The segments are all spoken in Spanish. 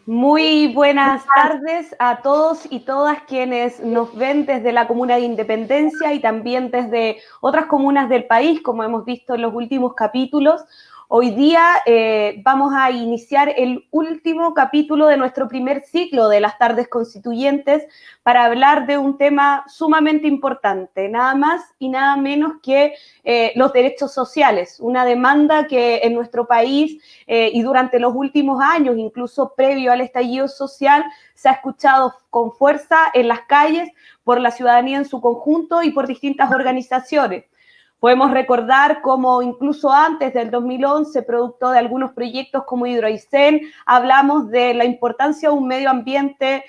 Muy buenas tardes a todos y todas quienes nos ven desde la comuna de Independencia y también desde otras comunas del país, como hemos visto en los últimos capítulos. Hoy día vamos a iniciar el último capítulo de nuestro primer ciclo de las tardes constituyentes para hablar de un tema sumamente importante, nada más y nada menos que los derechos sociales, una demanda que en nuestro país y durante los últimos años, incluso previo al estallido social, se ha escuchado con fuerza en las calles por la ciudadanía en su conjunto y por distintas organizaciones. Podemos recordar cómo incluso antes del 2011, producto de algunos proyectos como Hidroaicén, hablamos de la importancia de un medio ambiente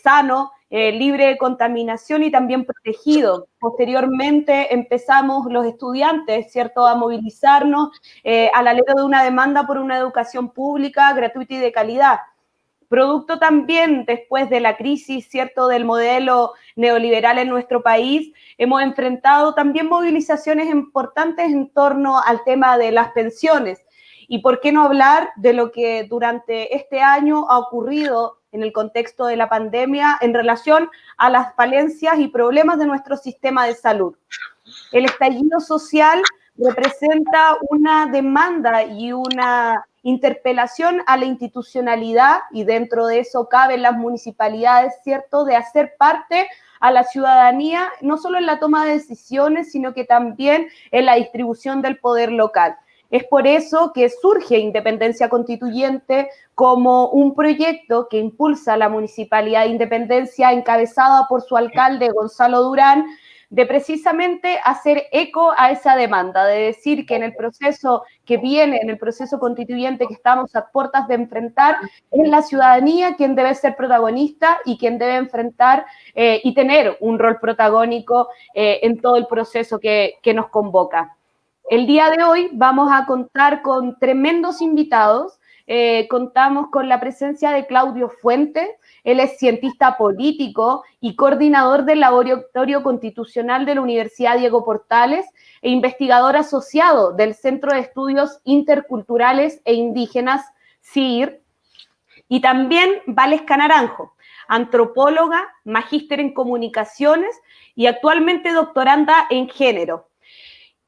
sano, libre de contaminación y también protegido. Posteriormente empezamos los estudiantes, ¿cierto?, a movilizarnos al alero de una demanda por una educación pública, gratuita y de calidad. Producto también después de la crisis, ¿cierto?, del modelo neoliberal en nuestro país, hemos enfrentado también movilizaciones importantes en torno al tema de las pensiones. Y por qué no hablar de lo que durante este año ha ocurrido en el contexto de la pandemia en relación a las falencias y problemas de nuestro sistema de salud. El estallido social representa una demanda y una interpelación a la institucionalidad, y dentro de eso caben las municipalidades, ¿cierto?, de hacer parte a la ciudadanía, no solo en la toma de decisiones, sino que también en la distribución del poder local. Es por eso que surge Independencia Constituyente como un proyecto que impulsa la Municipalidad de Independencia, encabezada por su alcalde Gonzalo Durán, de precisamente hacer eco a esa demanda, de decir que en el proceso que viene, en el proceso constituyente que estamos a puertas de enfrentar, es la ciudadanía quien debe ser protagonista y quien debe enfrentar y tener un rol protagónico en todo el proceso que nos convoca. El día de hoy vamos a contar con tremendos invitados. Contamos con la presencia de Claudio Fuentes. Él es cientista político y coordinador del Laboratorio Constitucional de la Universidad Diego Portales e investigador asociado del Centro de Estudios Interculturales e Indígenas, CIIR. Y también Valesca Naranjo, antropóloga, magíster en comunicaciones y actualmente doctoranda en género.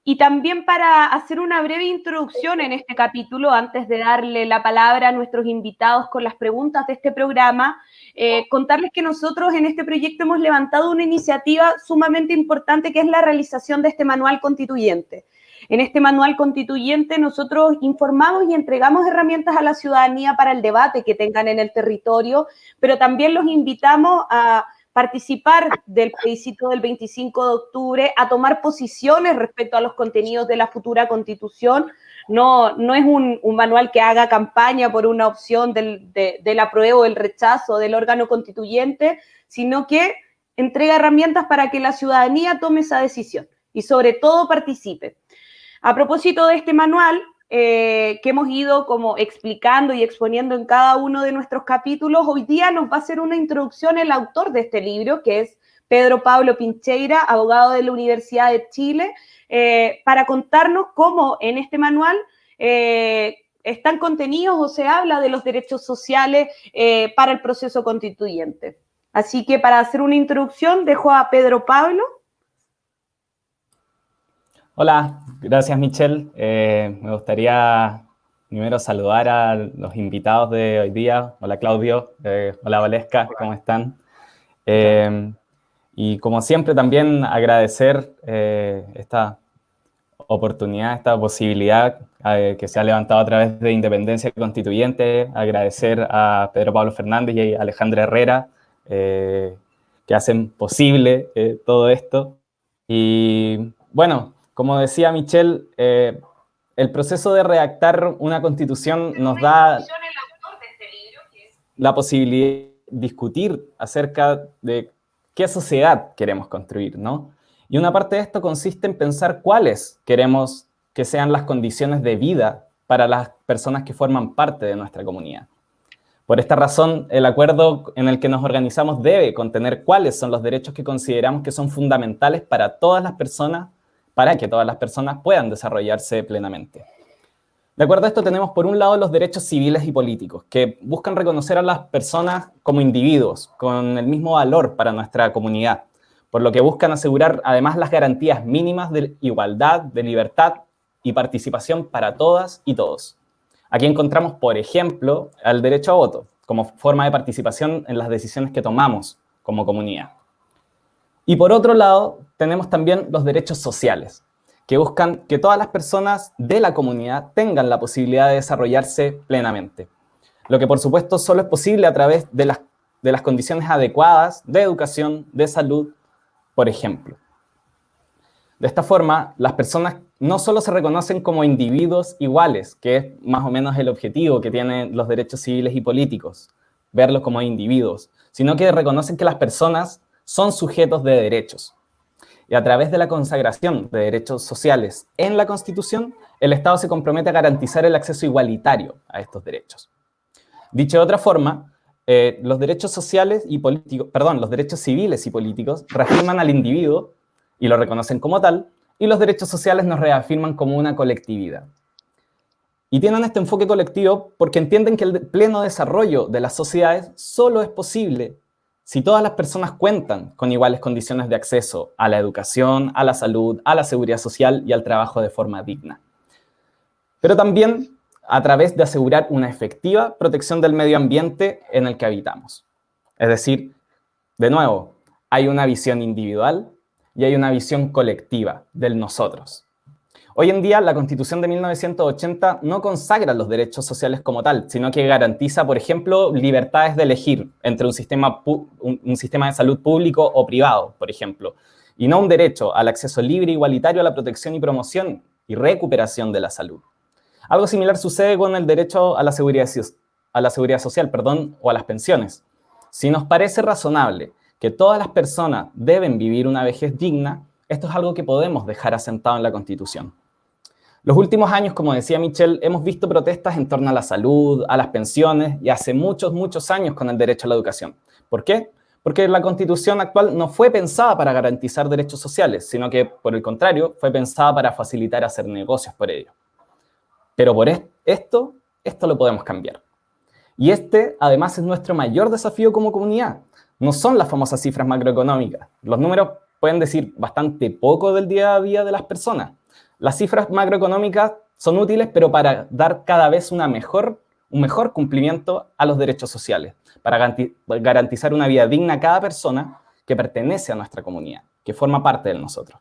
Y también para hacer una breve introducción en este capítulo, antes de darle la palabra a nuestros invitados con las preguntas de este programa, contarles que nosotros en este proyecto hemos levantado una iniciativa sumamente importante que es la realización de este manual constituyente. En este manual constituyente nosotros informamos y entregamos herramientas a la ciudadanía para el debate que tengan en el territorio, pero también los invitamos a participar del plebiscito del 25 de octubre, a tomar posiciones respecto a los contenidos de la futura Constitución. No es un manual que haga campaña por una opción del apruebo o el rechazo del órgano constituyente, sino que entrega herramientas para que la ciudadanía tome esa decisión y sobre todo participe. A propósito de este manual, que hemos ido como explicando y exponiendo en cada uno de nuestros capítulos, hoy día nos va a hacer una introducción el autor de este libro, que es Pedro Pablo Pincheira, abogado de la Universidad de Chile, para contarnos cómo en este manual están contenidos o se habla de los derechos sociales para el proceso constituyente. Así que para hacer una introducción dejo a Pedro Pablo. Hola, gracias Michelle. Me gustaría primero saludar a los invitados de hoy día. Hola Claudio, hola Valesca, ¿cómo están? Y como siempre también agradecer esta oportunidad, esta posibilidad que se ha levantado a través de Independencia Constituyente, agradecer a Pedro Pablo Fernández y a Alejandra Herrera que hacen posible todo esto. Y bueno, como decía Michelle, el proceso de redactar una constitución nos da... la posibilidad de discutir acerca de qué sociedad queremos construir, ¿no? Y una parte de esto consiste en pensar cuáles queremos que sean las condiciones de vida para las personas que forman parte de nuestra comunidad. Por esta razón, el acuerdo en el que nos organizamos debe contener cuáles son los derechos que consideramos que son fundamentales para todas las personas, para que todas las personas puedan desarrollarse plenamente. De acuerdo a esto, tenemos por un lado los derechos civiles y políticos, que buscan reconocer a las personas como individuos, con el mismo valor para nuestra comunidad, por lo que buscan asegurar además las garantías mínimas de igualdad, de libertad y participación para todas y todos. Aquí encontramos, por ejemplo, el derecho a voto, como forma de participación en las decisiones que tomamos como comunidad. Y por otro lado, tenemos también los derechos sociales, que buscan que todas las personas de la comunidad tengan la posibilidad de desarrollarse plenamente. Lo que por supuesto solo es posible a través de las condiciones adecuadas de educación, de salud, por ejemplo. De esta forma, las personas no solo se reconocen como individuos iguales, que es más o menos el objetivo que tienen los derechos civiles y políticos, verlos como individuos, sino que reconocen que las personas son sujetos de derechos. Y a través de la consagración de derechos sociales en la Constitución, el Estado se compromete a garantizar el acceso igualitario a estos derechos. Dicho de otra forma, los derechos sociales y políticos, los derechos civiles y políticos reafirman al individuo y lo reconocen como tal, y los derechos sociales nos reafirman como una colectividad. Y tienen este enfoque colectivo porque entienden que el pleno desarrollo de las sociedades solo es posible si todas las personas cuentan con iguales condiciones de acceso a la educación, a la salud, a la seguridad social y al trabajo de forma digna. Pero también a través de asegurar una efectiva protección del medio ambiente en el que habitamos. Es decir, de nuevo, hay una visión individual y hay una visión colectiva del nosotros. Hoy en día, la Constitución de 1980 no consagra los derechos sociales como tal, sino que garantiza, por ejemplo, libertades de elegir entre un sistema de salud público o privado, por ejemplo, y no un derecho al acceso libre e igualitario a la protección y promoción y recuperación de la salud. Algo similar sucede con el derecho a la seguridad social, o a las pensiones. Si nos parece razonable que todas las personas deben vivir una vejez digna, esto es algo que podemos dejar asentado en la Constitución. Los últimos años, como decía Michelle, hemos visto protestas en torno a la salud, a las pensiones y hace muchos, muchos años con el derecho a la educación. ¿Por qué? Porque la Constitución actual no fue pensada para garantizar derechos sociales, sino que, por el contrario, fue pensada para facilitar hacer negocios por ello. Pero por esto lo podemos cambiar. Y además, es nuestro mayor desafío como comunidad. No son las famosas cifras macroeconómicas. Los números pueden decir bastante poco del día a día de las personas. Las cifras macroeconómicas son útiles, pero para dar cada vez un mejor cumplimiento a los derechos sociales, para garantizar una vida digna a cada persona que pertenece a nuestra comunidad, que forma parte de nosotros.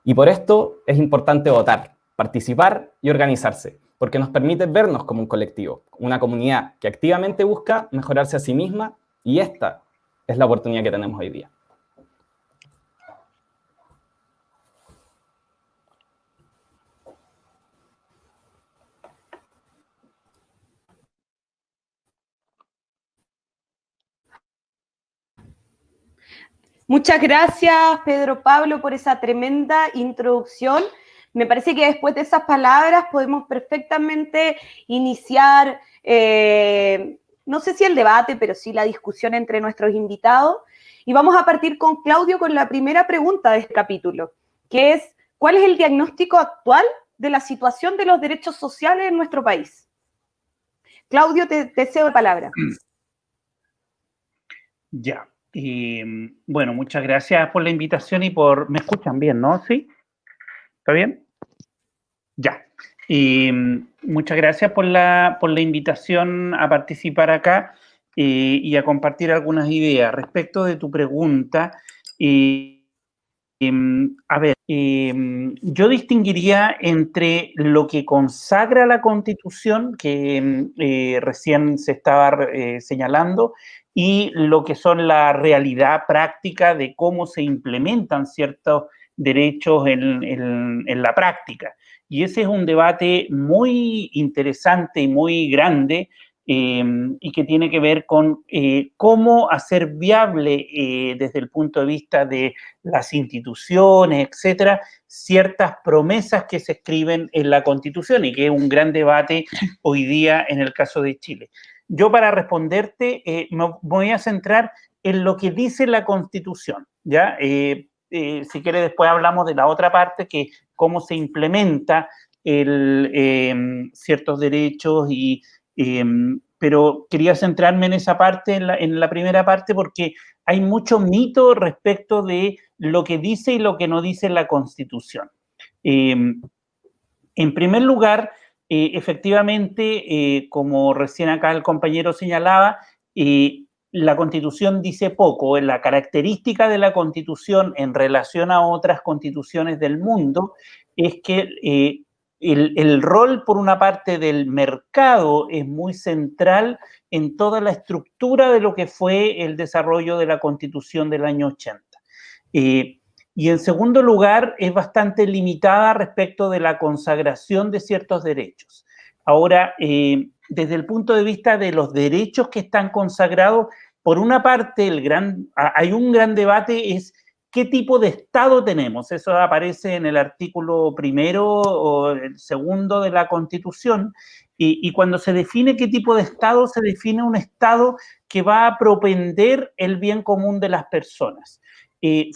Y por esto es importante votar, participar y organizarse, porque nos permite vernos como un colectivo, una comunidad que activamente busca mejorarse a sí misma, y esta es la oportunidad que tenemos hoy día. Muchas gracias, Pedro Pablo, por esa tremenda introducción. Me parece que después de esas palabras podemos perfectamente iniciar, no sé si el debate, pero sí la discusión entre nuestros invitados. Y vamos a partir con Claudio con la primera pregunta de este capítulo, que es, ¿cuál es el diagnóstico actual de la situación de los derechos sociales en nuestro país? Claudio, te cedo la palabra. Ya. Bueno, muchas gracias por la invitación y por... ¿Me escuchan bien, no? ¿Sí? ¿Está bien? Ya. Muchas gracias por la invitación a participar acá y a compartir algunas ideas. Respecto de tu pregunta, a ver, yo distinguiría entre lo que consagra la Constitución, que recién se estaba señalando, y lo que son la realidad práctica de cómo se implementan ciertos derechos en la práctica. Y ese es un debate muy interesante y muy grande y que tiene que ver con cómo hacer viable desde el punto de vista de las instituciones, etcétera, ciertas promesas que se escriben en la Constitución y que es un gran debate hoy día en el caso de Chile. Yo, para responderte, me voy a centrar en lo que dice la Constitución, ¿ya? Si quiere, después hablamos de la otra parte, que cómo se implementa ciertos derechos pero quería centrarme en esa parte, en la primera parte, porque hay mucho mito respecto de lo que dice y lo que no dice la Constitución. En primer lugar, efectivamente, como recién acá el compañero señalaba, la Constitución dice poco. La característica de la Constitución en relación a otras constituciones del mundo es que el rol, por una parte, del mercado es muy central en toda la estructura de lo que fue el desarrollo de la Constitución del año 80. Y en segundo lugar, es bastante limitada respecto de la consagración de ciertos derechos. Ahora, desde el punto de vista de los derechos que están consagrados, por una parte, hay un gran debate, es qué tipo de Estado tenemos. Eso aparece en el artículo 1 o el 2 de la Constitución, y cuando se define qué tipo de Estado, se define un Estado que va a propender el bien común de las personas.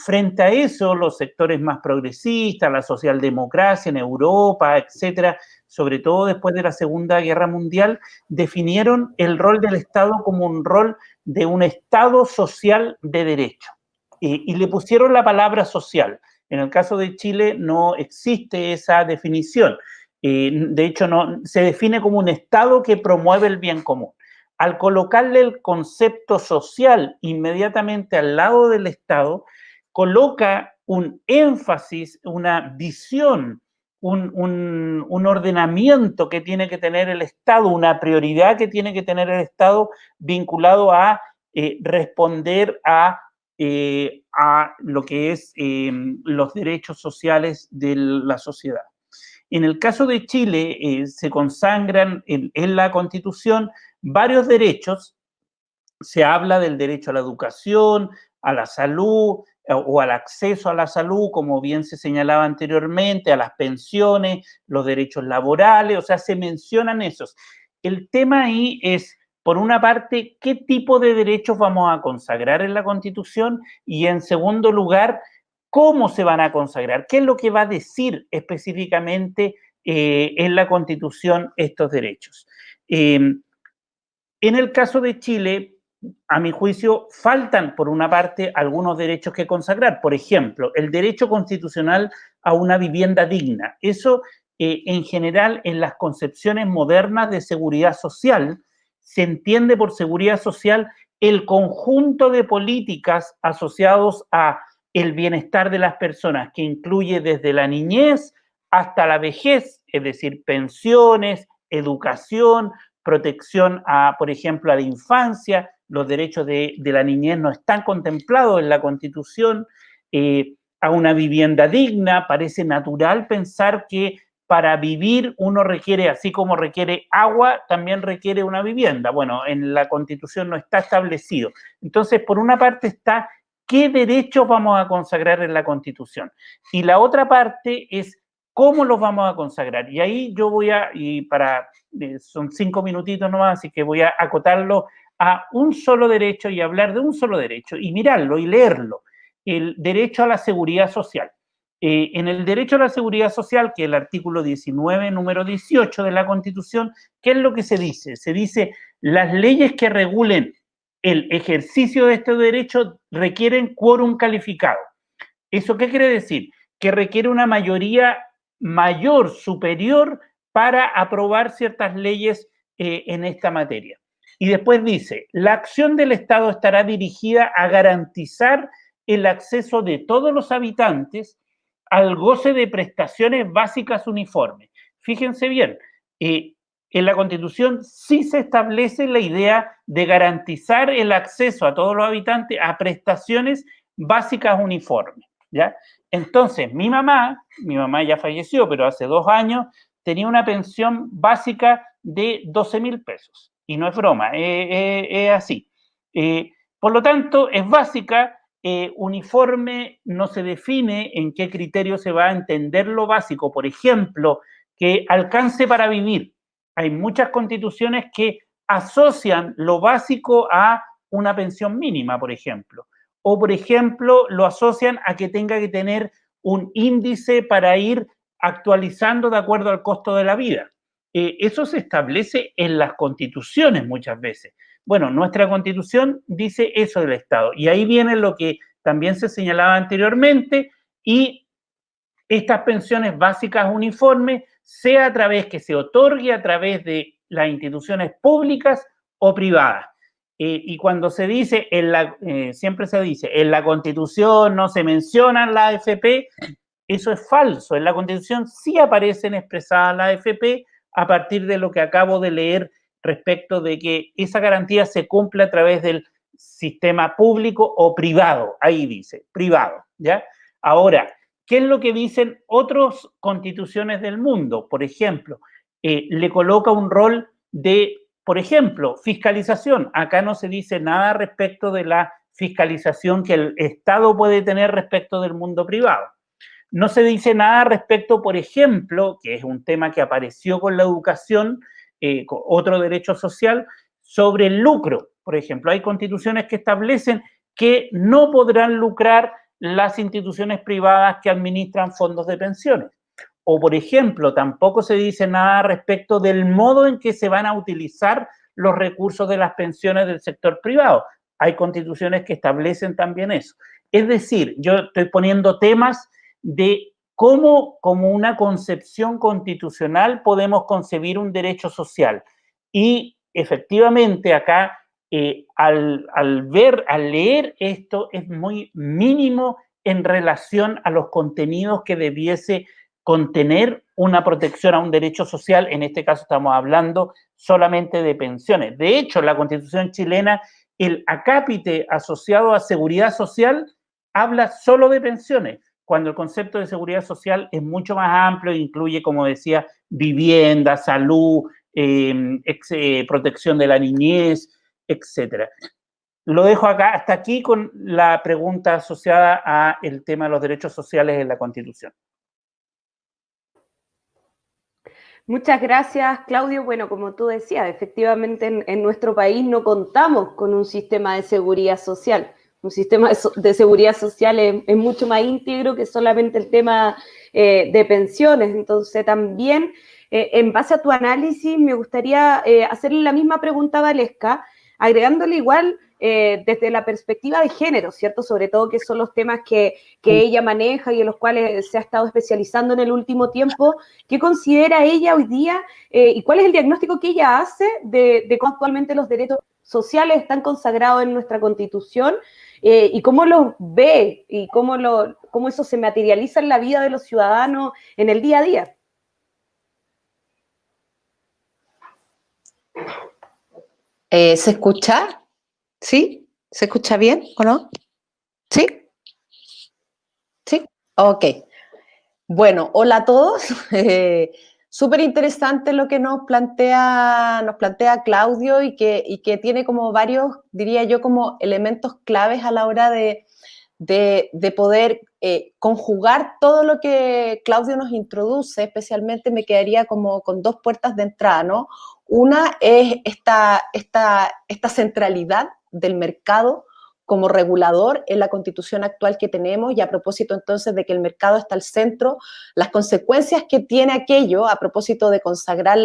Frente a eso, los sectores más progresistas, la socialdemocracia en Europa, etcétera, sobre todo después de la Segunda Guerra Mundial, definieron el rol del Estado como un rol de un Estado social de derecho. Y le pusieron la palabra social. En el caso de Chile no existe esa definición. De hecho, no, se define como un Estado que promueve el bien común. Al colocarle el concepto social inmediatamente al lado del Estado, coloca un énfasis, una visión, un ordenamiento que tiene que tener el Estado, una prioridad que tiene que tener el Estado vinculado a responder a lo que es los derechos sociales de la sociedad. En el caso de Chile, se consagran en la Constitución varios derechos. Se habla del derecho a la educación, a la salud o al acceso a la salud, como bien se señalaba anteriormente, a las pensiones, los derechos laborales, o sea, se mencionan esos. El tema ahí es, por una parte, qué tipo de derechos vamos a consagrar en la Constitución y, en segundo lugar, cómo se van a consagrar, qué es lo que va a decir específicamente en la Constitución estos derechos. En el caso de Chile, a mi juicio, faltan, por una parte, algunos derechos que consagrar. Por ejemplo, el derecho constitucional a una vivienda digna. Eso, en general, en las concepciones modernas de seguridad social, se entiende por seguridad social el conjunto de políticas asociados a el bienestar de las personas, que incluye desde la niñez hasta la vejez, es decir, pensiones, educación, protección a, por ejemplo, a la infancia. Los derechos de la niñez no están contemplados en la Constitución, a una vivienda digna. Parece natural pensar que para vivir uno requiere, así como requiere agua, también requiere una vivienda. Bueno, en la Constitución no está establecido. Entonces, por una parte está qué derechos vamos a consagrar en la Constitución. Y la otra parte es cómo los vamos a consagrar. Y ahí yo voy son 5 minutitos nomás, así que voy a acotarlo a un solo derecho y hablar de un solo derecho y mirarlo y leerlo. El derecho a la seguridad social. En el derecho a la seguridad social, que es el artículo 19, número 18 de la Constitución, ¿qué es lo que se dice? Se dice, las leyes que regulen el ejercicio de este derecho requieren quórum calificado. ¿Eso qué quiere decir? Que requiere una mayoría mayor, superior, para aprobar ciertas leyes en esta materia. Y después dice, la acción del Estado estará dirigida a garantizar el acceso de todos los habitantes al goce de prestaciones básicas uniformes. Fíjense bien, en la Constitución sí se establece la idea de garantizar el acceso a todos los habitantes a prestaciones básicas uniformes, ¿ya? Entonces, mi mamá ya falleció, pero hace 2 años tenía una pensión básica de 12.000 pesos. y no es broma, es así. Por lo tanto, es básica, uniforme, no se define en qué criterio se va a entender lo básico. Por ejemplo, que alcance para vivir. Hay muchas constituciones que asocian lo básico a una pensión mínima, por ejemplo. O, por ejemplo, lo asocian a que tenga que tener un índice para ir actualizando de acuerdo al costo de la vida. Eso se establece en las constituciones muchas veces. Bueno, nuestra constitución dice eso del Estado. Y ahí viene lo que también se señalaba anteriormente, y estas pensiones básicas uniformes, sea a través que se otorgue a través de las instituciones públicas o privadas. Y cuando se dice, siempre se dice, en la Constitución no se mencionan las AFP, eso es falso. En la Constitución sí aparecen expresadas las AFP a partir de lo que acabo de leer respecto de que esa garantía se cumple a través del sistema público o privado. Ahí dice, privado, ¿ya? Ahora, ¿qué es lo que dicen otras constituciones del mundo? Por ejemplo, le coloca un rol de, por ejemplo, fiscalización. Acá no se dice nada respecto de la fiscalización que el Estado puede tener respecto del mundo privado. No se dice nada respecto, por ejemplo, que es un tema que apareció con la educación, con otro derecho social, sobre el lucro. Por ejemplo, hay constituciones que establecen que no podrán lucrar las instituciones privadas que administran fondos de pensiones. O, por ejemplo, tampoco se dice nada respecto del modo en que se van a utilizar los recursos de las pensiones del sector privado. Hay constituciones que establecen también eso. Es decir, yo estoy poniendo temas de cómo, como una concepción constitucional, podemos concebir un derecho social. Y efectivamente acá, al leer esto, es muy mínimo en relación a los contenidos que debiese contener una protección a un derecho social. En este caso estamos hablando solamente de pensiones. De hecho, en la Constitución chilena, el acápite asociado a seguridad social habla solo de pensiones, cuando el concepto de seguridad social es mucho más amplio e incluye, como decía, vivienda, salud, protección de la niñez, etc. Lo dejo acá, hasta aquí con la pregunta asociada al tema de los derechos sociales en la Constitución. Muchas gracias, Claudio. Bueno, como tú decías, efectivamente en nuestro país no contamos con un sistema de seguridad social. Un sistema de seguridad social es mucho más íntegro que solamente el tema de pensiones. Entonces, también, en base a tu análisis, me gustaría hacerle la misma pregunta a Valesca, agregándole igual desde la perspectiva de género, ¿cierto? Sobre todo que son los temas que ella maneja y en los cuales se ha estado especializando en el último tiempo. ¿Qué considera ella hoy día y cuál es el diagnóstico que ella hace de cómo actualmente los derechos sociales están consagrados en nuestra Constitución y cómo los ve y cómo eso se materializa en la vida de los ciudadanos en el día a día? ¿Se escucha? ¿Sí? ¿Se escucha bien o no? ¿Sí? ¿Sí? Ok. Bueno, hola a todos. Súper interesante lo que nos plantea Claudio y que tiene como varios, diría yo, como elementos claves a la hora de poder conjugar todo lo que Claudio nos introduce. Especialmente me quedaría como con dos puertas de entrada, ¿no? Una es esta centralidad del mercado como regulador en la Constitución actual que tenemos, y a propósito entonces de que el mercado está al centro, las consecuencias que tiene aquello a propósito de consagrar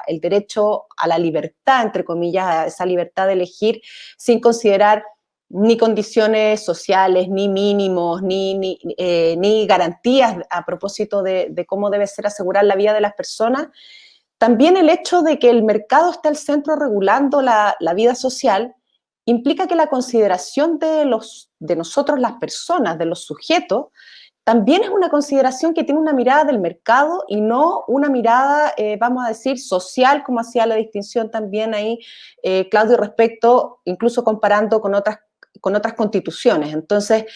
el derecho a la libertad, entre comillas, a esa libertad de elegir sin considerar ni condiciones sociales, ni mínimos, ni garantías a propósito de cómo debe ser asegurar la vida de las personas. También el hecho de que el mercado esté al centro regulando la vida social implica que la consideración de nosotros, las personas, de los sujetos, también es una consideración que tiene una mirada del mercado y no una mirada, vamos a decir, social, como hacía la distinción también ahí Claudio respecto, incluso comparando con otras constituciones. Entonces,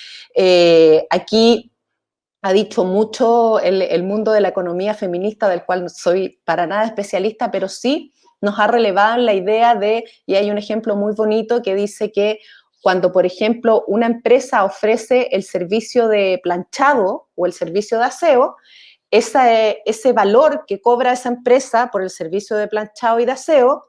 aquí ha dicho mucho el mundo de la economía feminista, del cual no soy para nada especialista, pero sí nos ha relevado en la idea de, y hay un ejemplo muy bonito que dice que cuando, por ejemplo, una empresa ofrece el servicio de planchado o el servicio de aseo, ese valor que cobra esa empresa por el servicio de planchado y de aseo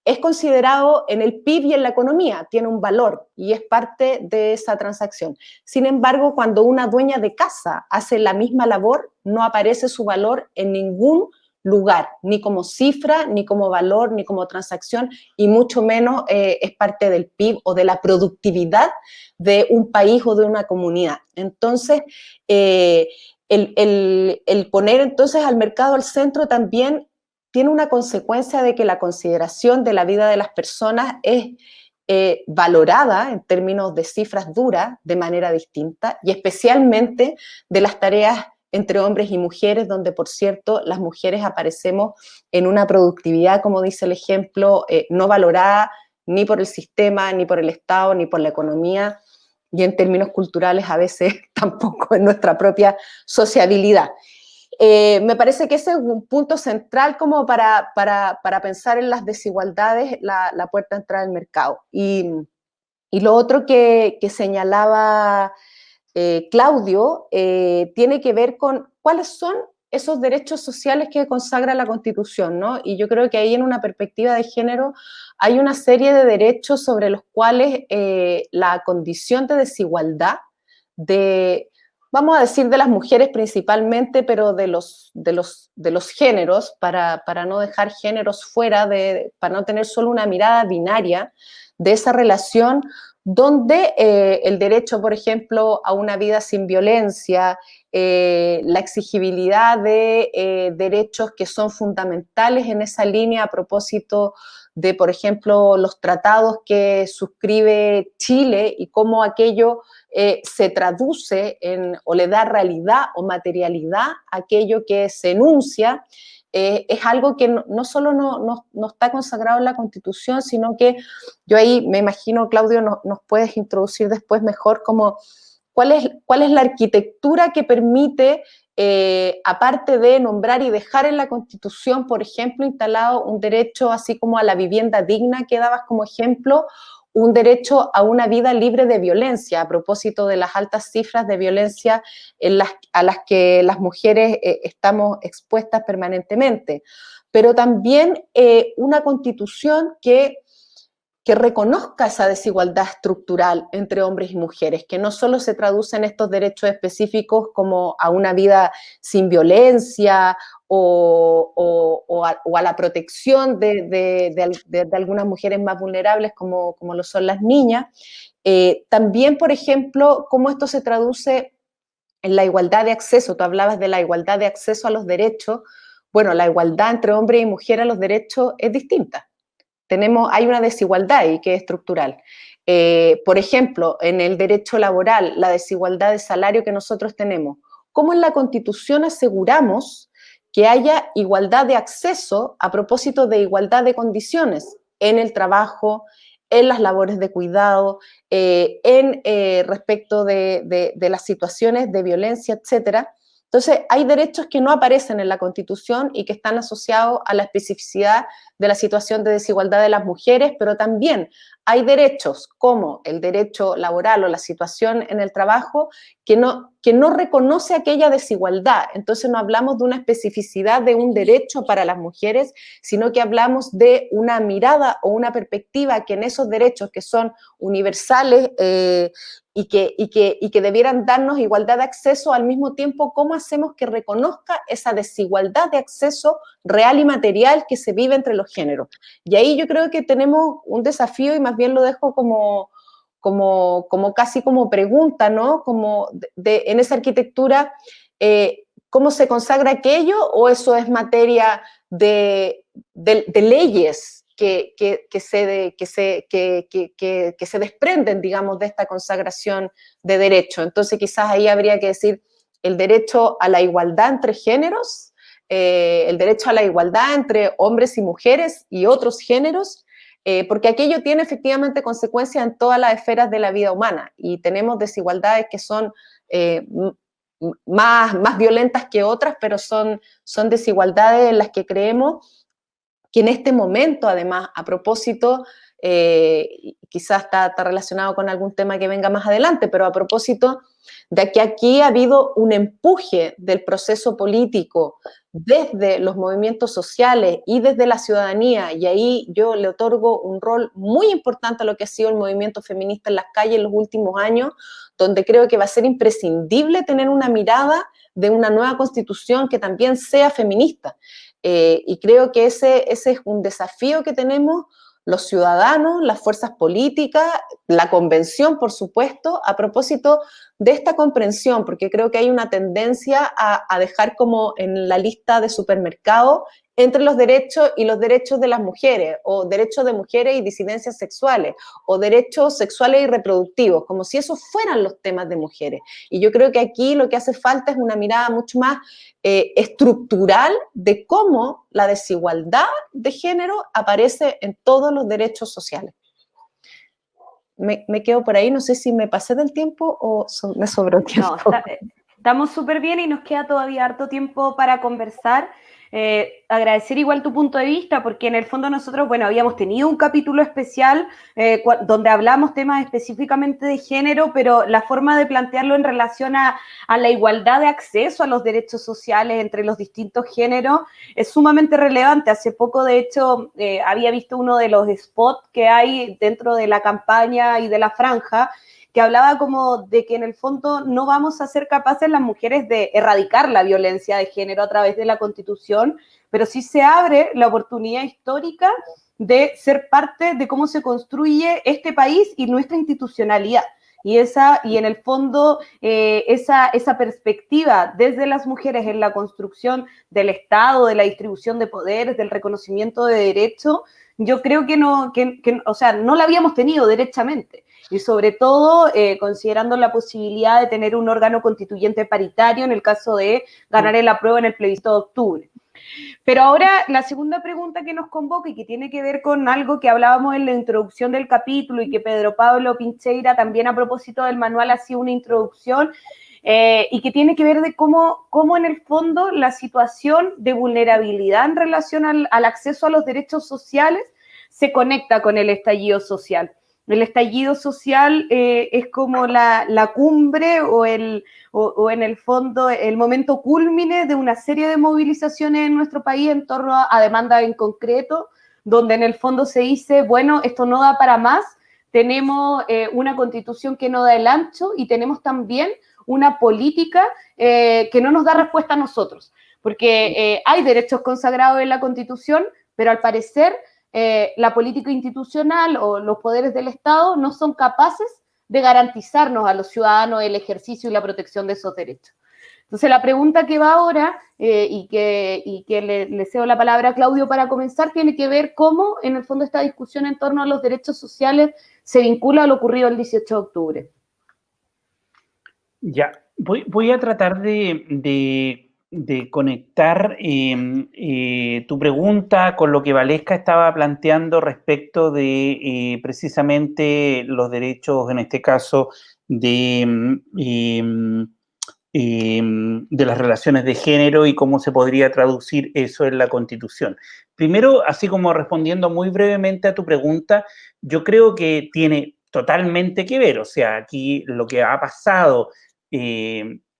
es considerado en el PIB y en la economía, tiene un valor y es parte de esa transacción. Sin embargo, cuando una dueña de casa hace la misma labor, no aparece su valor en ningún lugar, ni como cifra, ni como valor, ni como transacción, y mucho menos es parte del PIB o de la productividad de un país o de una comunidad. Entonces, el poner entonces al mercado al centro también tiene una consecuencia de que la consideración de la vida de las personas es valorada en términos de cifras duras de manera distinta, y especialmente de las tareas entre hombres y mujeres, donde, por cierto, las mujeres aparecemos en una productividad, como dice el ejemplo, no valorada ni por el sistema, ni por el Estado, ni por la economía, y en términos culturales a veces tampoco en nuestra propia sociabilidad. Me parece que ese es un punto central como para pensar en las desigualdades, la puerta de entrada al mercado. Y lo otro que señalaba Claudio tiene que ver con cuáles son esos derechos sociales que consagra la Constitución, ¿no? Y yo creo que ahí en una perspectiva de género hay una serie de derechos sobre los cuales la condición de desigualdad vamos a decir de las mujeres principalmente, pero de los géneros, para no dejar géneros fuera, para no tener solo una mirada binaria de esa relación, donde el derecho, por ejemplo, a una vida sin violencia, la exigibilidad de derechos que son fundamentales en esa línea a propósito de, por ejemplo, los tratados que suscribe Chile y cómo aquello se traduce o le da realidad o materialidad a aquello que se enuncia, es algo que no solo no está consagrado en la Constitución, sino que yo ahí me imagino, Claudio, nos puedes introducir después mejor como cuál es la arquitectura que permite, aparte de nombrar y dejar en la Constitución, por ejemplo, instalado un derecho así como a la vivienda digna que dabas como ejemplo, un derecho a una vida libre de violencia, a propósito de las altas cifras de violencia a las que las mujeres estamos expuestas permanentemente. Pero también una Constitución que reconozca esa desigualdad estructural entre hombres y mujeres, que no solo se traduce en estos derechos específicos como a una vida sin violencia o a la protección de algunas mujeres más vulnerables como lo son las niñas. También, por ejemplo, cómo esto se traduce en la igualdad de acceso. Tú hablabas de la igualdad de acceso a los derechos. Bueno, la igualdad entre hombre y mujer a los derechos es distinta. Hay una desigualdad ahí que es estructural. Por ejemplo, en el derecho laboral, la desigualdad de salario que nosotros tenemos. ¿Cómo en la Constitución aseguramos que haya igualdad de acceso a propósito de igualdad de condiciones en el trabajo, en las labores de cuidado, respecto de las situaciones de violencia, etcétera? Entonces, hay derechos que no aparecen en la Constitución y que están asociados a la especificidad de la situación de desigualdad de las mujeres, pero también hay derechos como el derecho laboral o la situación en el trabajo que no reconoce aquella desigualdad. Entonces, no hablamos de una especificidad de un derecho para las mujeres, sino que hablamos de una mirada o una perspectiva que en esos derechos que son universales y que debieran darnos igualdad de acceso, al mismo tiempo, ¿cómo hacemos que reconozca esa desigualdad de acceso real y material que se vive entre los géneros? Y ahí yo creo que tenemos un desafío, y más bien lo dejo como casi como pregunta, ¿no? Como en esa arquitectura, ¿cómo se consagra aquello? ¿O eso es materia de leyes que se desprenden, digamos, de esta consagración de derecho? Entonces quizás ahí habría que decir el derecho a la igualdad entre géneros, el derecho a la igualdad entre hombres y mujeres y otros géneros, porque aquello tiene efectivamente consecuencias en todas las esferas de la vida humana, y tenemos desigualdades que son más violentas que otras, pero son desigualdades en las que creemos que en este momento, además, a propósito, quizás está relacionado con algún tema que venga más adelante, pero a propósito de que aquí ha habido un empuje del proceso político desde los movimientos sociales y desde la ciudadanía, y ahí yo le otorgo un rol muy importante a lo que ha sido el movimiento feminista en las calles en los últimos años, donde creo que va a ser imprescindible tener una mirada de una nueva constitución que también sea feminista. Y creo que ese es un desafío que tenemos los ciudadanos, las fuerzas políticas, la convención, por supuesto, a propósito de esta comprensión, porque creo que hay una tendencia a dejar como en la lista de supermercado entre los derechos y los derechos de las mujeres, o derechos de mujeres y disidencias sexuales, o derechos sexuales y reproductivos, como si esos fueran los temas de mujeres. Y yo creo que aquí lo que hace falta es una mirada mucho más estructural de cómo la desigualdad de género aparece en todos los derechos sociales. Me quedo por ahí, no sé si me pasé del tiempo o me sobró tiempo. No, estamos súper bien y nos queda todavía harto tiempo para conversar. Agradecer igual tu punto de vista, porque en el fondo nosotros, bueno, habíamos tenido un capítulo especial donde hablamos temas específicamente de género, pero la forma de plantearlo en relación a la igualdad de acceso a los derechos sociales entre los distintos géneros es sumamente relevante. Hace poco, de hecho, había visto uno de los spots que hay dentro de la campaña y de la franja, que hablaba como de que en el fondo no vamos a ser capaces las mujeres de erradicar la violencia de género a través de la Constitución, pero sí se abre la oportunidad histórica de ser parte de cómo se construye este país y nuestra institucionalidad. Y en el fondo, esa perspectiva desde las mujeres en la construcción del Estado, de la distribución de poderes, del reconocimiento de derechos, yo creo que no la habíamos tenido derechamente. Y sobre todo considerando la posibilidad de tener un órgano constituyente paritario en el caso de ganar el apruebo en el plebiscito de octubre. Pero ahora la segunda pregunta que nos convoca y que tiene que ver con algo que hablábamos en la introducción del capítulo y que Pedro Pablo Pincheira también a propósito del manual hacía una introducción y que tiene que ver de cómo en el fondo la situación de vulnerabilidad en relación al acceso a los derechos sociales se conecta con el estallido social. El estallido social es como la cumbre o en el fondo el momento cúlmine de una serie de movilizaciones en nuestro país en torno a demanda en concreto, donde en el fondo se dice, bueno, esto no da para más, tenemos una constitución que no da el ancho y tenemos también una política que no nos da respuesta a nosotros, porque hay derechos consagrados en la Constitución, pero al parecer la política institucional o los poderes del Estado no son capaces de garantizarnos a los ciudadanos el ejercicio y la protección de esos derechos. Entonces, la pregunta que va ahora, y que le cedo la palabra a Claudio para comenzar, tiene que ver cómo, en el fondo, esta discusión en torno a los derechos sociales se vincula a lo ocurrido el 18 de octubre. Ya, voy a tratar de conectar tu pregunta con lo que Valesca estaba planteando respecto de precisamente los derechos, en este caso, de las relaciones de género y cómo se podría traducir eso en la Constitución. Primero, así como respondiendo muy brevemente a tu pregunta, yo creo que tiene totalmente que ver, o sea, aquí lo que ha pasado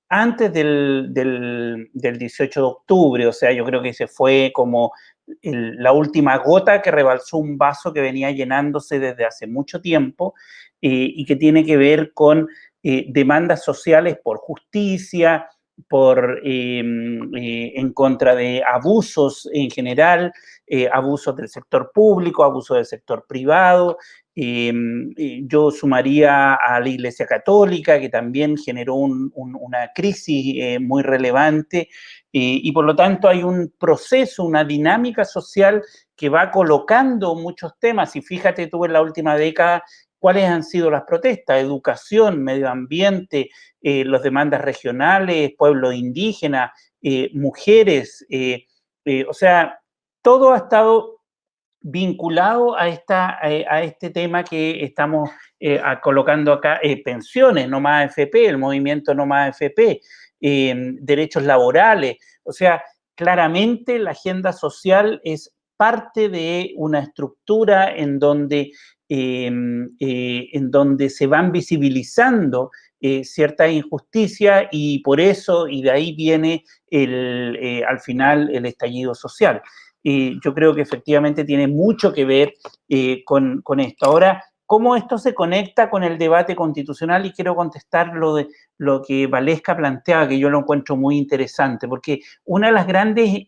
antes del 18 de octubre, o sea, yo creo que se fue como la última gota que rebalsó un vaso que venía llenándose desde hace mucho tiempo y que tiene que ver con demandas sociales por justicia, en contra de abusos en general, abusos del sector público, abusos del sector privado. Yo sumaría a la Iglesia Católica, que también generó una crisis muy relevante, y por lo tanto hay un proceso, una dinámica social que va colocando muchos temas, y fíjate tú en la última década cuáles han sido las protestas: educación, medio ambiente, las demandas regionales, pueblos indígenas, mujeres, o sea, todo ha estado vinculado a este tema que estamos colocando acá, pensiones, no más AFP, el movimiento no más AFP, derechos laborales. O sea, claramente la agenda social es parte de una estructura en donde se van visibilizando ciertas injusticias y por eso, y de ahí viene al final el estallido social. Yo creo que efectivamente tiene mucho que ver con esto. Ahora, ¿cómo esto se conecta con el debate constitucional? Y quiero contestar lo que Valesca planteaba, que yo lo encuentro muy interesante, porque una de las grandes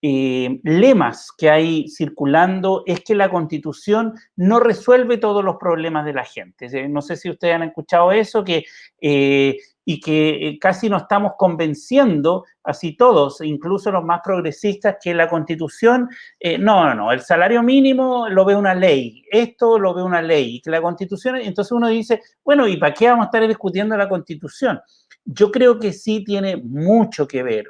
lemas que hay circulando es que la Constitución no resuelve todos los problemas de la gente. No sé si ustedes han escuchado eso, y que casi nos estamos convenciendo, así todos, incluso los más progresistas, que la Constitución, no, el salario mínimo lo ve una ley, esto lo ve una ley, y que la Constitución, entonces uno dice, bueno, ¿y para qué vamos a estar discutiendo la Constitución? Yo creo que sí tiene mucho que ver,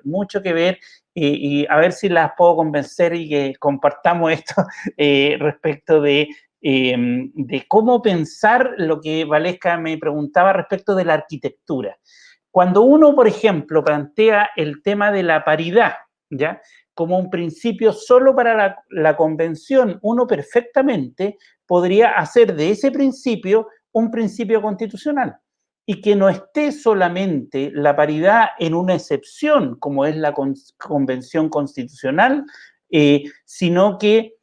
y a ver si las puedo convencer y que compartamos esto respecto de cómo pensar lo que Valesca me preguntaba respecto de la arquitectura. Cuando uno, por ejemplo, plantea el tema de la paridad, ¿ya?, como un principio solo para la convención, uno perfectamente podría hacer de ese principio un principio constitucional y que no esté solamente la paridad en una excepción, como es la convención constitucional, sino que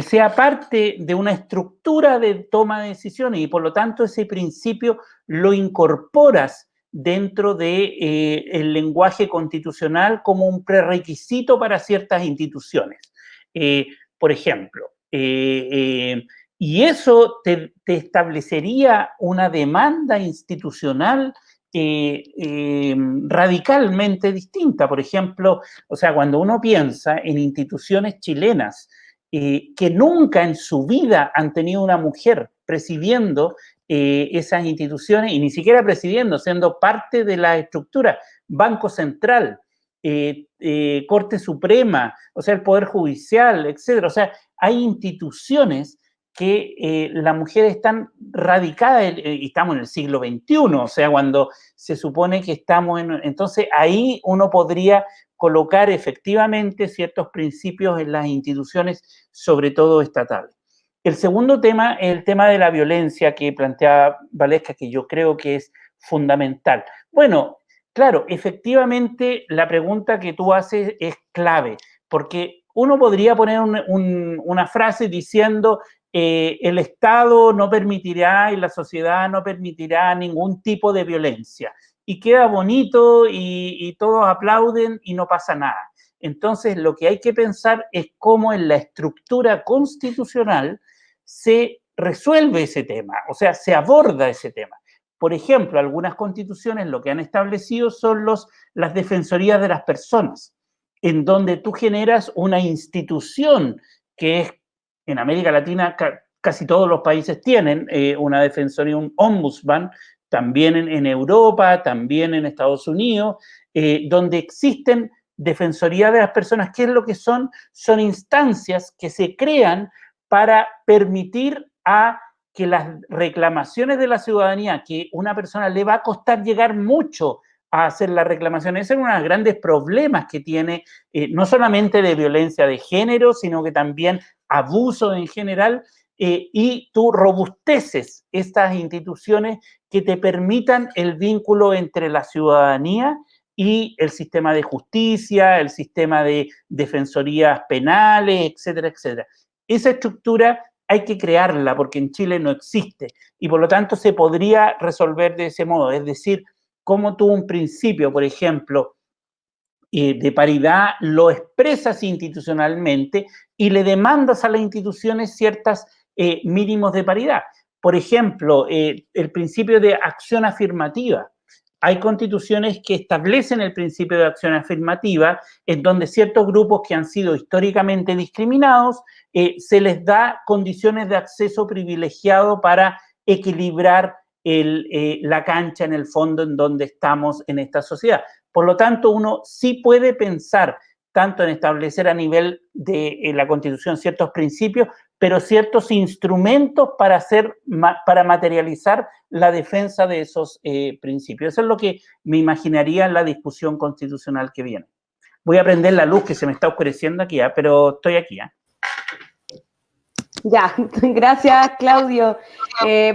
sea parte de una estructura de toma de decisiones y por lo tanto ese principio lo incorporas dentro del lenguaje constitucional como un prerequisito para ciertas instituciones. Por ejemplo, y eso te establecería una demanda institucional radicalmente distinta. Por ejemplo, o sea, cuando uno piensa en instituciones chilenas que nunca en su vida han tenido una mujer presidiendo esas instituciones, y ni siquiera presidiendo, siendo parte de la estructura, Banco Central, Corte Suprema, o sea, el Poder Judicial, etcétera. O sea, hay instituciones que las mujeres están radicadas, y estamos en el siglo XXI, o sea, cuando se supone que estamos entonces ahí uno podría colocar efectivamente ciertos principios en las instituciones, sobre todo estatales. El segundo tema es el tema de la violencia que planteaba Valesca, que yo creo que es fundamental. Bueno, claro, efectivamente la pregunta que tú haces es clave, porque uno podría poner una frase diciendo el Estado no permitirá y la sociedad no permitirá ningún tipo de violencia. Y queda bonito y todos aplauden y no pasa nada. Entonces, lo que hay que pensar es cómo en la estructura constitucional se resuelve ese tema, o sea, se aborda ese tema. Por ejemplo, algunas constituciones lo que han establecido son las defensorías de las personas, en donde tú generas una institución que es, en América Latina casi todos los países tienen una defensoría, un ombudsman, también en Europa, también en Estados Unidos, donde existen defensorías de las personas. ¿Qué es lo que son? Son instancias que se crean para permitir a que las reclamaciones de la ciudadanía, que una persona le va a costar llegar mucho a hacer la reclamación, ese es uno de los grandes problemas que tiene, no solamente de violencia de género, sino que también abuso en general, y tú robusteces estas instituciones que te permitan el vínculo entre la ciudadanía y el sistema de justicia, el sistema de defensorías penales, etcétera, etcétera. Esa estructura hay que crearla porque en Chile no existe y por lo tanto se podría resolver de ese modo, es decir, como tú un principio, por ejemplo, de paridad lo expresas institucionalmente y le demandas a las instituciones ciertos mínimos de paridad. Por ejemplo, el principio de acción afirmativa. Hay constituciones que establecen el principio de acción afirmativa en donde ciertos grupos que han sido históricamente discriminados se les da condiciones de acceso privilegiado para equilibrar la cancha en el fondo en donde estamos en esta sociedad. Por lo tanto, uno sí puede pensar tanto en establecer a nivel de la Constitución ciertos principios, pero ciertos instrumentos para materializar la defensa de esos principios. Eso es lo que me imaginaría en la discusión constitucional que viene. Voy a prender la luz que se me está oscureciendo aquí, pero estoy aquí. Ya, gracias Claudio.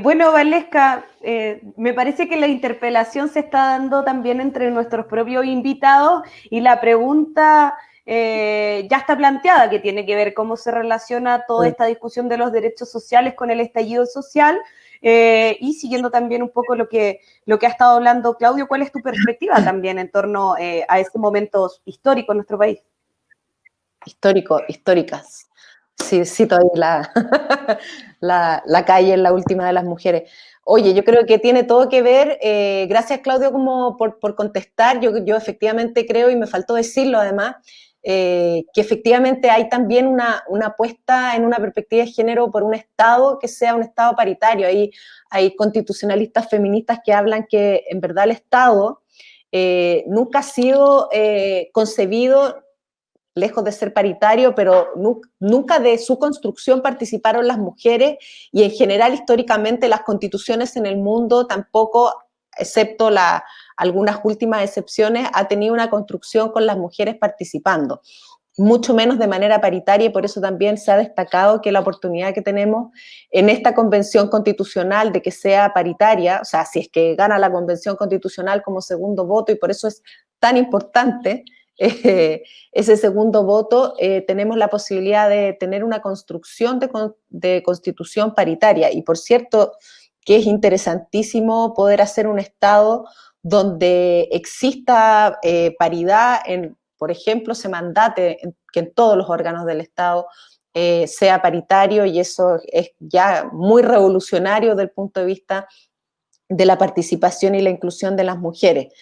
Bueno, Valesca, me parece que la interpelación se está dando también entre nuestros propios invitados y la pregunta ya está planteada, que tiene que ver cómo se relaciona toda esta discusión de los derechos sociales con el estallido social, y siguiendo también un poco lo que ha estado hablando Claudio, ¿cuál es tu perspectiva también en torno a ese momento histórico en nuestro país? Históricas. Sí, cito ahí la calle en la última de las mujeres. Oye, yo creo que tiene todo que ver, gracias Claudio como por contestar, yo efectivamente creo, y me faltó decirlo además, que efectivamente hay también una apuesta en una perspectiva de género por un Estado que sea un Estado paritario. Hay constitucionalistas feministas que hablan que en verdad el Estado nunca ha sido concebido lejos de ser paritario, pero nunca de su construcción participaron las mujeres y en general históricamente las constituciones en el mundo tampoco, excepto algunas últimas excepciones, ha tenido una construcción con las mujeres participando, mucho menos de manera paritaria, y por eso también se ha destacado que la oportunidad que tenemos en esta convención constitucional de que sea paritaria, o sea, si es que gana la convención constitucional como segundo voto, y por eso es tan importante ese segundo voto, tenemos la posibilidad de tener una construcción de constitución paritaria. Y por cierto, que es interesantísimo poder hacer un Estado donde exista paridad, por ejemplo, se mandate que en todos los órganos del Estado sea paritario, y eso es ya muy revolucionario desde el punto de vista de la participación y la inclusión de las mujeres.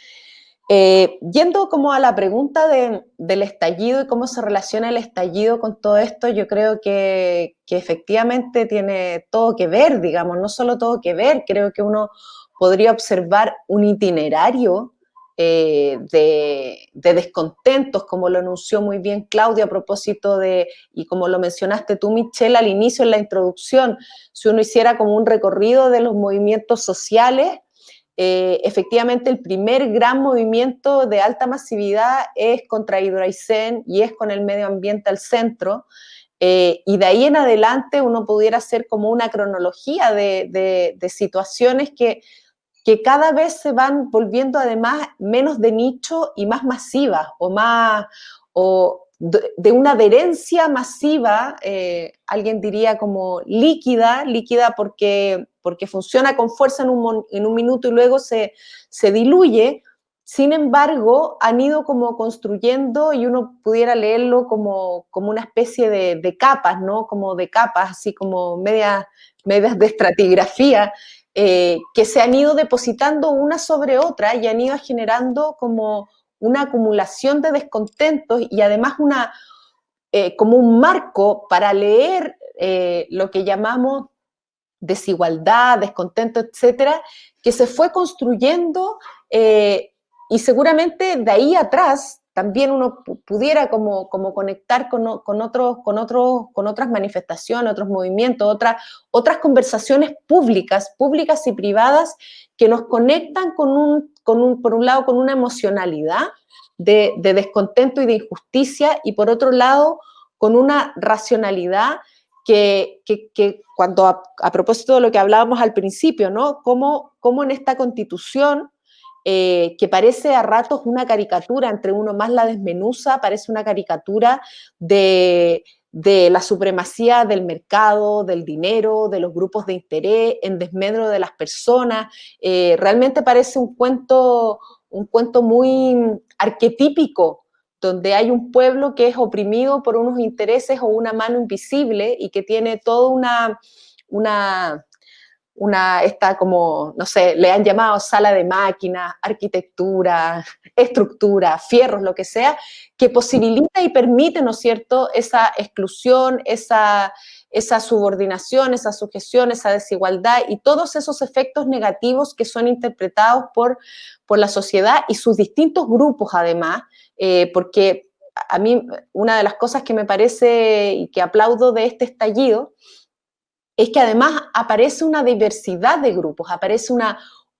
Yendo como a la pregunta del estallido y cómo se relaciona el estallido con todo esto, yo creo que efectivamente tiene todo que ver, digamos, no solo todo que ver, creo que uno podría observar un itinerario de descontentos, como lo anunció muy bien Claudia a propósito y como lo mencionaste tú, Michelle, al inicio en la introducción, si uno hiciera como un recorrido de los movimientos sociales, efectivamente el primer gran movimiento de alta masividad es contra Hidroaicén y es con el medio ambiente al centro, y de ahí en adelante uno pudiera hacer como una cronología de situaciones que cada vez se van volviendo además menos de nicho y más masivas, o de una adherencia masiva, alguien diría como líquida porque funciona con fuerza en un minuto y luego se diluye. Sin embargo, han ido como construyendo, y uno pudiera leerlo como una especie de capas, ¿no? Como de capas, así como medias de estratigrafía, que se han ido depositando una sobre otra y han ido generando como una acumulación de descontentos y además como un marco para leer lo que llamamos desigualdad, descontento, etcétera, que se fue construyendo, y seguramente de ahí atrás también uno pudiera como conectar con otras manifestaciones, otros movimientos, otras conversaciones públicas y privadas que nos conectan por un lado, con una emocionalidad de descontento y de injusticia, y por otro lado, con una racionalidad que cuando a propósito de lo que hablábamos al principio, ¿no? Cómo en esta Constitución, que parece a ratos una caricatura, entre uno más la desmenuza, parece una caricatura de la supremacía del mercado, del dinero, de los grupos de interés, en desmedro de las personas. Realmente parece un cuento muy arquetípico, donde hay un pueblo que es oprimido por unos intereses o una mano invisible y que tiene toda esta como, no sé, le han llamado sala de máquinas, arquitectura, estructura, fierros, lo que sea, que posibilita y permite, ¿no es cierto?, esa exclusión, esa subordinación, esa sujeción, esa desigualdad y todos esos efectos negativos que son interpretados por la sociedad y sus distintos grupos, además, porque a mí una de las cosas que me parece y que aplaudo de este estallido es que además aparece una diversidad de grupos, aparece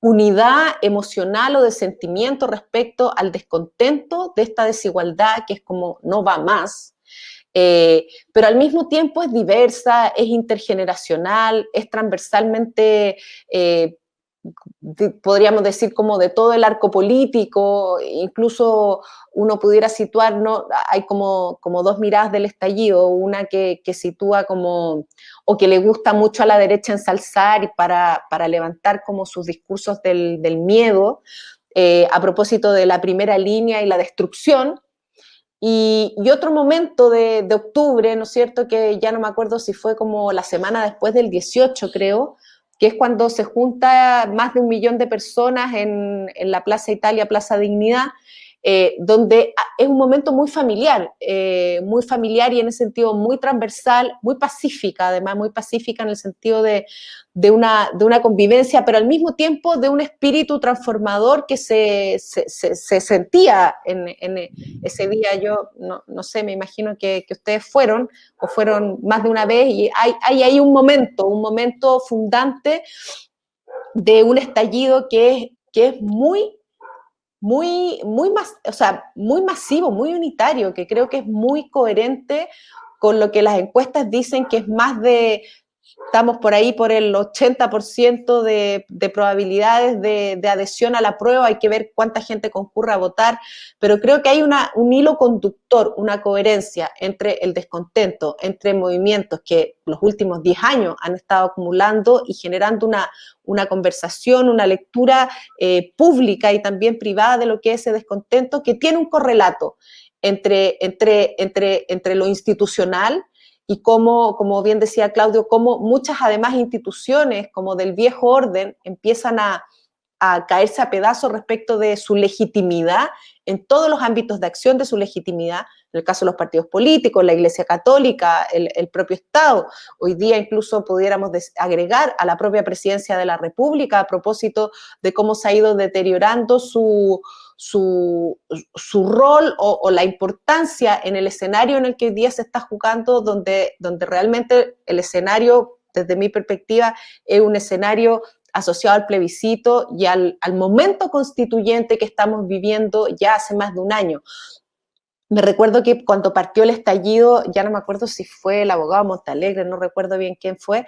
unidad emocional o de sentimiento respecto al descontento de esta desigualdad que es como no va más, pero al mismo tiempo es diversa, es intergeneracional, es transversalmente, podríamos decir, como de todo el arco político, incluso uno pudiera situar, ¿no? Hay como dos miradas del estallido, una que sitúa como, o que le gusta mucho a la derecha ensalzar para levantar como sus discursos del miedo, a propósito de la primera línea y la destrucción. Y otro momento de octubre, ¿no es cierto?, que ya no me acuerdo si fue como la semana después del 18, creo, que es cuando se junta más de 1 millón de personas en la Plaza Italia, Plaza Dignidad, donde es un momento muy familiar y en ese sentido muy transversal, muy pacífica, además muy pacífica en el sentido de una convivencia, pero al mismo tiempo de un espíritu transformador que se sentía en ese día. Yo no sé, me imagino que ustedes fueron más de una vez, y hay ahí un momento fundante de un estallido que es muy masivo, muy unitario, que creo que es muy coherente con lo que las encuestas dicen, que es más de, estamos por ahí por el 80% de probabilidades de adhesión a la prueba. Hay que ver cuánta gente concurre a votar, pero creo que hay un hilo conductor, una coherencia entre el descontento, entre movimientos que los últimos 10 años han estado acumulando y generando una conversación, una lectura pública y también privada de lo que es ese descontento, que tiene un correlato entre lo institucional y como bien decía Claudio, cómo muchas además instituciones como del viejo orden empiezan a caerse a pedazos respecto de su legitimidad en todos los ámbitos de acción, de su legitimidad, en el caso de los partidos políticos, la Iglesia Católica, el propio Estado. Hoy día incluso pudiéramos agregar a la propia Presidencia de la República a propósito de cómo se ha ido deteriorando su rol o la importancia en el escenario en el que hoy día se está jugando, donde realmente el escenario, desde mi perspectiva, es un escenario asociado al plebiscito y al momento constituyente que estamos viviendo ya hace más de un año. Me recuerdo que cuando partió el estallido, ya no me acuerdo si fue el abogado Montalegre, no recuerdo bien quién fue,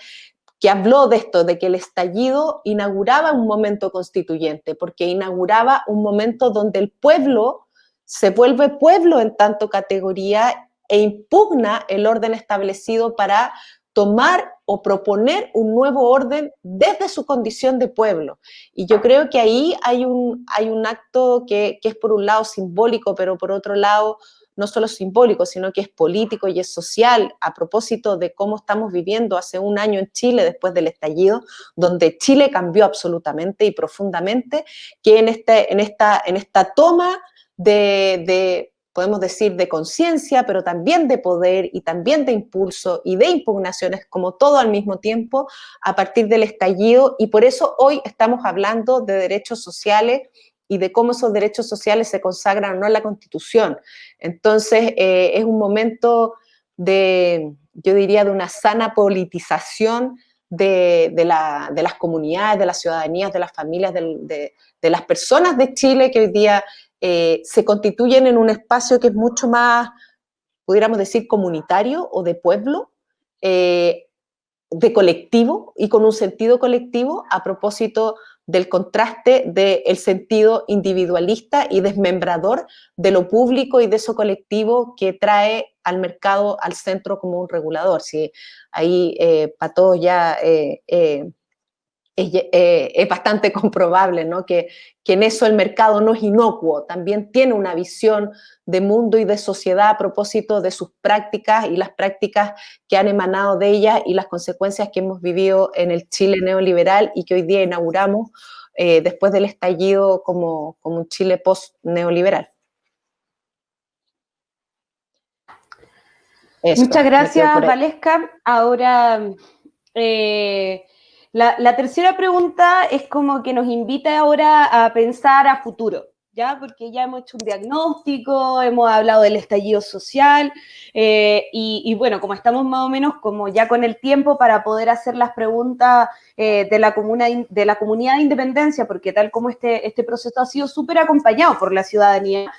que habló de esto, de que el estallido inauguraba un momento constituyente, porque inauguraba un momento donde el pueblo se vuelve pueblo en tanto categoría e impugna el orden establecido para tomar o proponer un nuevo orden desde su condición de pueblo. Y yo creo que ahí hay un acto que es por un lado simbólico, pero por otro lado no solo simbólico, sino que es político y es social, a propósito de cómo estamos viviendo hace un año en Chile después del estallido, donde Chile cambió absolutamente y profundamente, que en esta toma podemos decir, de conciencia, pero también de poder y también de impulso y de impugnaciones, como todo al mismo tiempo, a partir del estallido. Y por eso hoy estamos hablando de derechos sociales y de cómo esos derechos sociales se consagran o no en la Constitución. Entonces, es un momento yo diría, de una sana politización de las comunidades, de las ciudadanías, de las familias, de las personas de Chile que hoy día se constituyen en un espacio que es mucho más, pudiéramos decir, comunitario o de pueblo, de colectivo y con un sentido colectivo, a propósito del contraste del sentido individualista y desmembrador de lo público y de eso colectivo que trae al mercado al centro como un regulador. Sí, ahí para todos ya es bastante comprobable, ¿no? Que en eso el mercado no es inocuo, también tiene una visión de mundo y de sociedad a propósito de sus prácticas y las prácticas que han emanado de ellas y las consecuencias que hemos vivido en el Chile neoliberal y que hoy día inauguramos después del estallido como un Chile post-neoliberal. Muchas gracias, Valesca. Ahora, la tercera pregunta es como que nos invita ahora a pensar a futuro. ¿ya? Porque ya hemos hecho un diagnóstico, hemos hablado del estallido social, y bueno, como estamos más o menos como ya con el tiempo para poder hacer las preguntas de la comunidad de Independencia, porque tal como este proceso ha sido súper acompañado por la ciudadanía,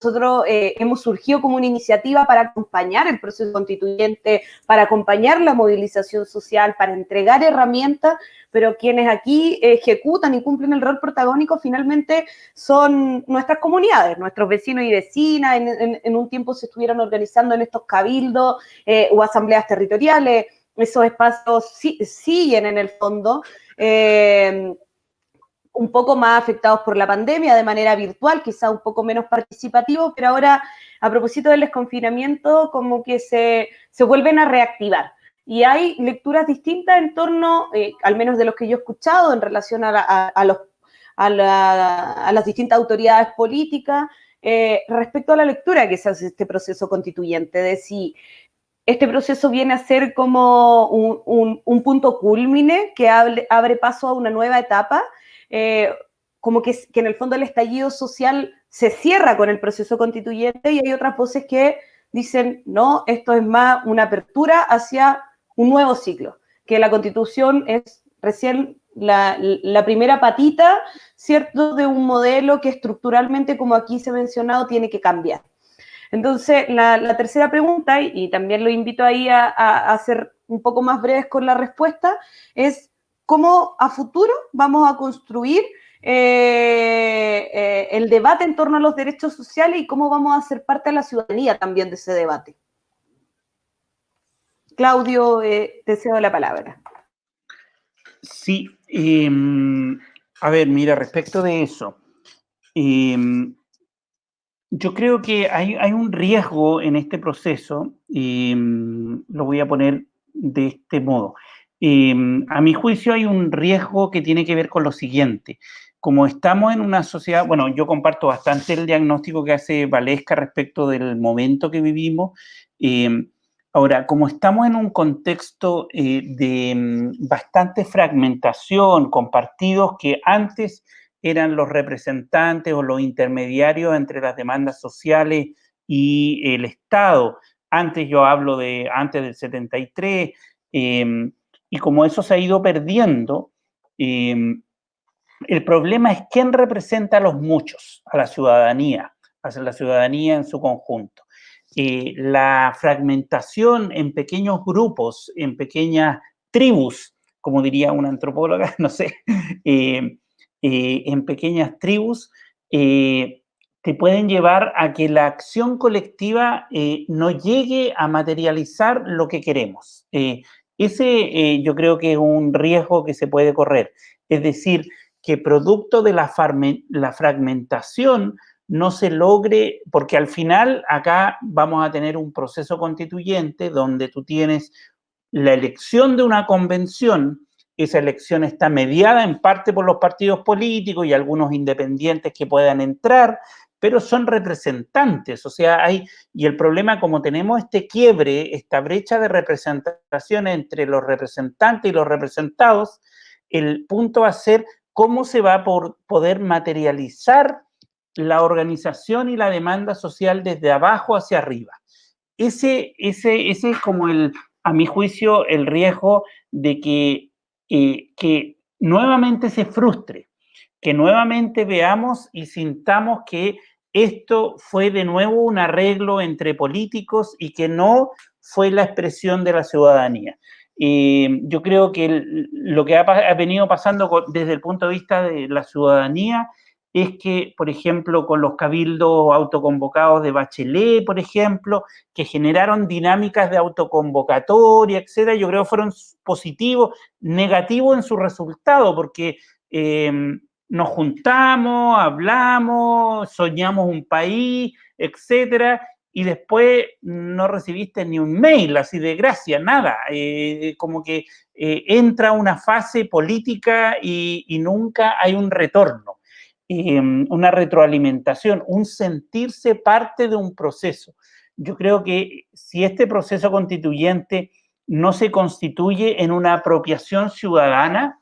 nosotros hemos surgido como una iniciativa para acompañar el proceso constituyente, para acompañar la movilización social, para entregar herramientas, pero quienes aquí ejecutan y cumplen el rol protagónico finalmente son nuestras comunidades, nuestros vecinos y vecinas. En un tiempo se estuvieron organizando en estos cabildos o asambleas territoriales. Esos espacios siguen en el fondo. Un poco más afectados por la pandemia, de manera virtual, quizá un poco menos participativos, pero ahora, a propósito del desconfinamiento, como que se vuelven a reactivar. Y hay lecturas distintas en torno, al menos de los que yo he escuchado, en relación a las distintas autoridades políticas, respecto a la lectura que se hace de este proceso constituyente, de si este proceso viene a ser como un punto cúlmine que abre paso a una nueva etapa, como que en el fondo el estallido social se cierra con el proceso constituyente, y hay otras voces que dicen, no, esto es más una apertura hacia un nuevo ciclo, que la Constitución es recién la primera patita, ¿cierto?, de un modelo que estructuralmente, como aquí se ha mencionado, tiene que cambiar. Entonces, la tercera pregunta, y también lo invito ahí a ser un poco más breves con la respuesta, es cómo a futuro vamos a construir el debate en torno a los derechos sociales y cómo vamos a ser parte de la ciudadanía también de ese debate. Claudio, te cedo la palabra. Sí, a ver, mira, respecto de eso, yo creo que hay un riesgo en este proceso, lo voy a poner de este modo. A mi juicio hay un riesgo que tiene que ver con lo siguiente. Como estamos en una sociedad, bueno, yo comparto bastante el diagnóstico que hace Valesca respecto del momento que vivimos. Ahora, como estamos en un contexto de bastante fragmentación, con partidos que antes eran los representantes o los intermediarios entre las demandas sociales y el Estado. Antes yo hablo de antes del 73, y como eso se ha ido perdiendo, el problema es quién representa a los muchos, a la ciudadanía en su conjunto. La fragmentación en pequeños grupos, en pequeñas tribus, como diría una antropóloga, no sé, en pequeñas tribus, te pueden llevar a que la acción colectiva no llegue a materializar lo que queremos. Ese yo creo que es un riesgo que se puede correr. Es decir, que producto de la fragmentación no se logre, porque al final acá vamos a tener un proceso constituyente donde tú tienes la elección de una convención. Esa elección está mediada en parte por los partidos políticos y algunos independientes que puedan entrar, pero son representantes, o sea, y el problema, como tenemos este quiebre, esta brecha de representación entre los representantes y los representados, el punto va a ser cómo se va a poder materializar la organización y la demanda social desde abajo hacia arriba. Ese es como a mi juicio, el riesgo de que nuevamente se frustre, que nuevamente veamos y sintamos que esto fue de nuevo un arreglo entre políticos y que no fue la expresión de la ciudadanía. Yo creo que lo que ha venido pasando desde el punto de vista de la ciudadanía es que, por ejemplo, con los cabildos autoconvocados de Bachelet, por ejemplo, que generaron dinámicas de autoconvocatoria, etcétera, yo creo que fueron positivos, negativos en su resultado, porque nos juntamos, hablamos, soñamos un país, etcétera, y después no recibiste ni un mail así de gracia, nada. Como que entra una fase política y nunca hay un retorno, una retroalimentación, un sentirse parte de un proceso. Yo creo que si este proceso constituyente no se constituye en una apropiación ciudadana,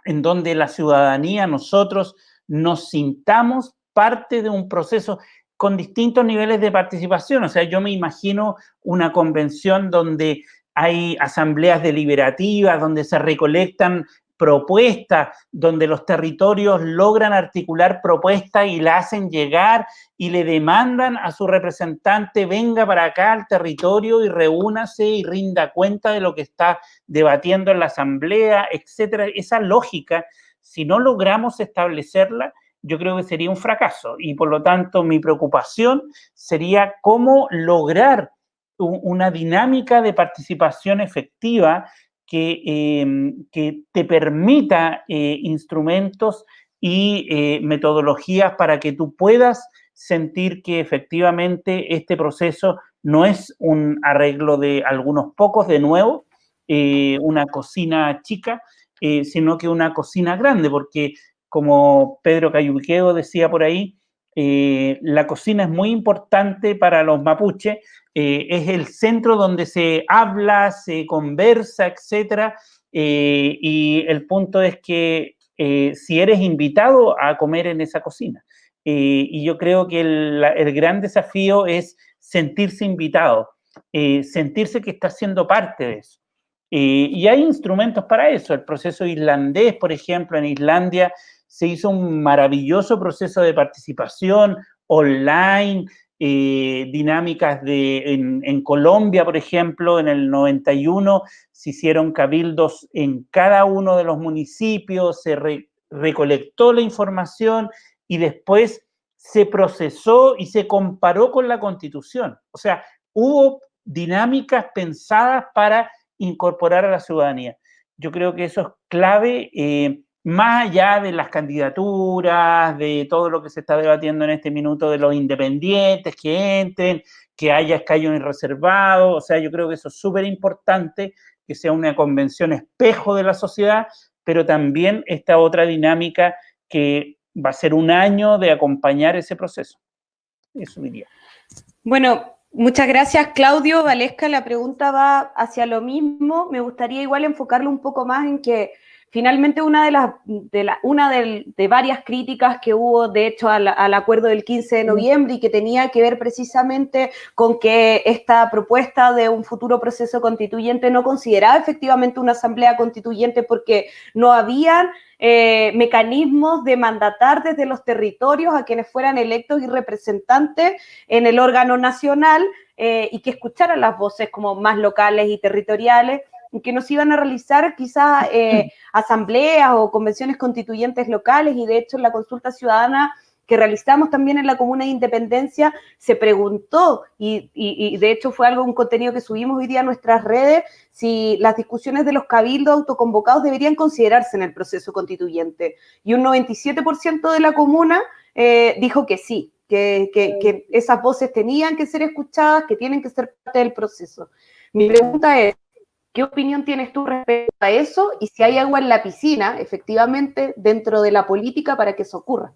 en donde la ciudadanía, nosotros nos sintamos parte de un proceso con distintos niveles de participación. O sea, yo me imagino una convención donde hay asambleas deliberativas, donde se recolectan propuestas, donde los territorios logran articular propuestas y la hacen llegar y le demandan a su representante, venga para acá al territorio y reúnase y rinda cuenta de lo que está debatiendo en la asamblea, etcétera. Esa lógica, si no logramos establecerla, yo creo que sería un fracaso, y por lo tanto mi preocupación sería cómo lograr una dinámica de participación efectiva que te permita instrumentos y metodologías para que tú puedas sentir que efectivamente este proceso no es un arreglo de algunos pocos, de nuevo, una cocina chica, sino que una cocina grande, porque como Pedro Cayuqueo decía por ahí, la cocina es muy importante para los mapuches, es el centro donde se habla, se conversa, etcétera, y el punto es que si eres invitado a comer en esa cocina, y yo creo que el gran desafío es sentirse invitado, sentirse que está siendo parte de eso. Y hay instrumentos para eso. El proceso islandés, por ejemplo, en Islandia se hizo un maravilloso proceso de participación online, dinámicas en Colombia, por ejemplo, en el 91 se hicieron cabildos en cada uno de los municipios, se recolectó la información y después se procesó y se comparó con la Constitución. O sea, hubo dinámicas pensadas para incorporar a la ciudadanía. Yo creo que eso es clave, más allá de las candidaturas, de todo lo que se está debatiendo en este minuto de los independientes que entren, que haya escaños reservados. O sea, yo creo que eso es súper importante, que sea una convención espejo de la sociedad, pero también esta otra dinámica que va a ser un año de acompañar ese proceso. Eso diría. Bueno, muchas gracias, Claudio. Valesca, la pregunta va hacia lo mismo. Me gustaría igual enfocarlo un poco más en que finalmente una de varias críticas que hubo, de hecho, al acuerdo del 15 de noviembre y que tenía que ver precisamente con que esta propuesta de un futuro proceso constituyente no consideraba efectivamente una asamblea constituyente porque no habían mecanismos de mandatar desde los territorios a quienes fueran electos y representantes en el órgano nacional y que escucharan las voces como más locales y territoriales, que nos iban a realizar quizás asambleas o convenciones constituyentes locales, y de hecho en la consulta ciudadana que realizamos también en la Comuna de Independencia se preguntó, y de hecho fue un contenido que subimos hoy día a nuestras redes, si las discusiones de los cabildos autoconvocados deberían considerarse en el proceso constituyente, y un 97% de la comuna dijo que sí, que esas voces tenían que ser escuchadas, que tienen que ser parte del proceso. Mi pregunta es, ¿qué opinión tienes tú respecto a eso? Y si hay agua en la piscina, efectivamente, dentro de la política para que eso ocurra.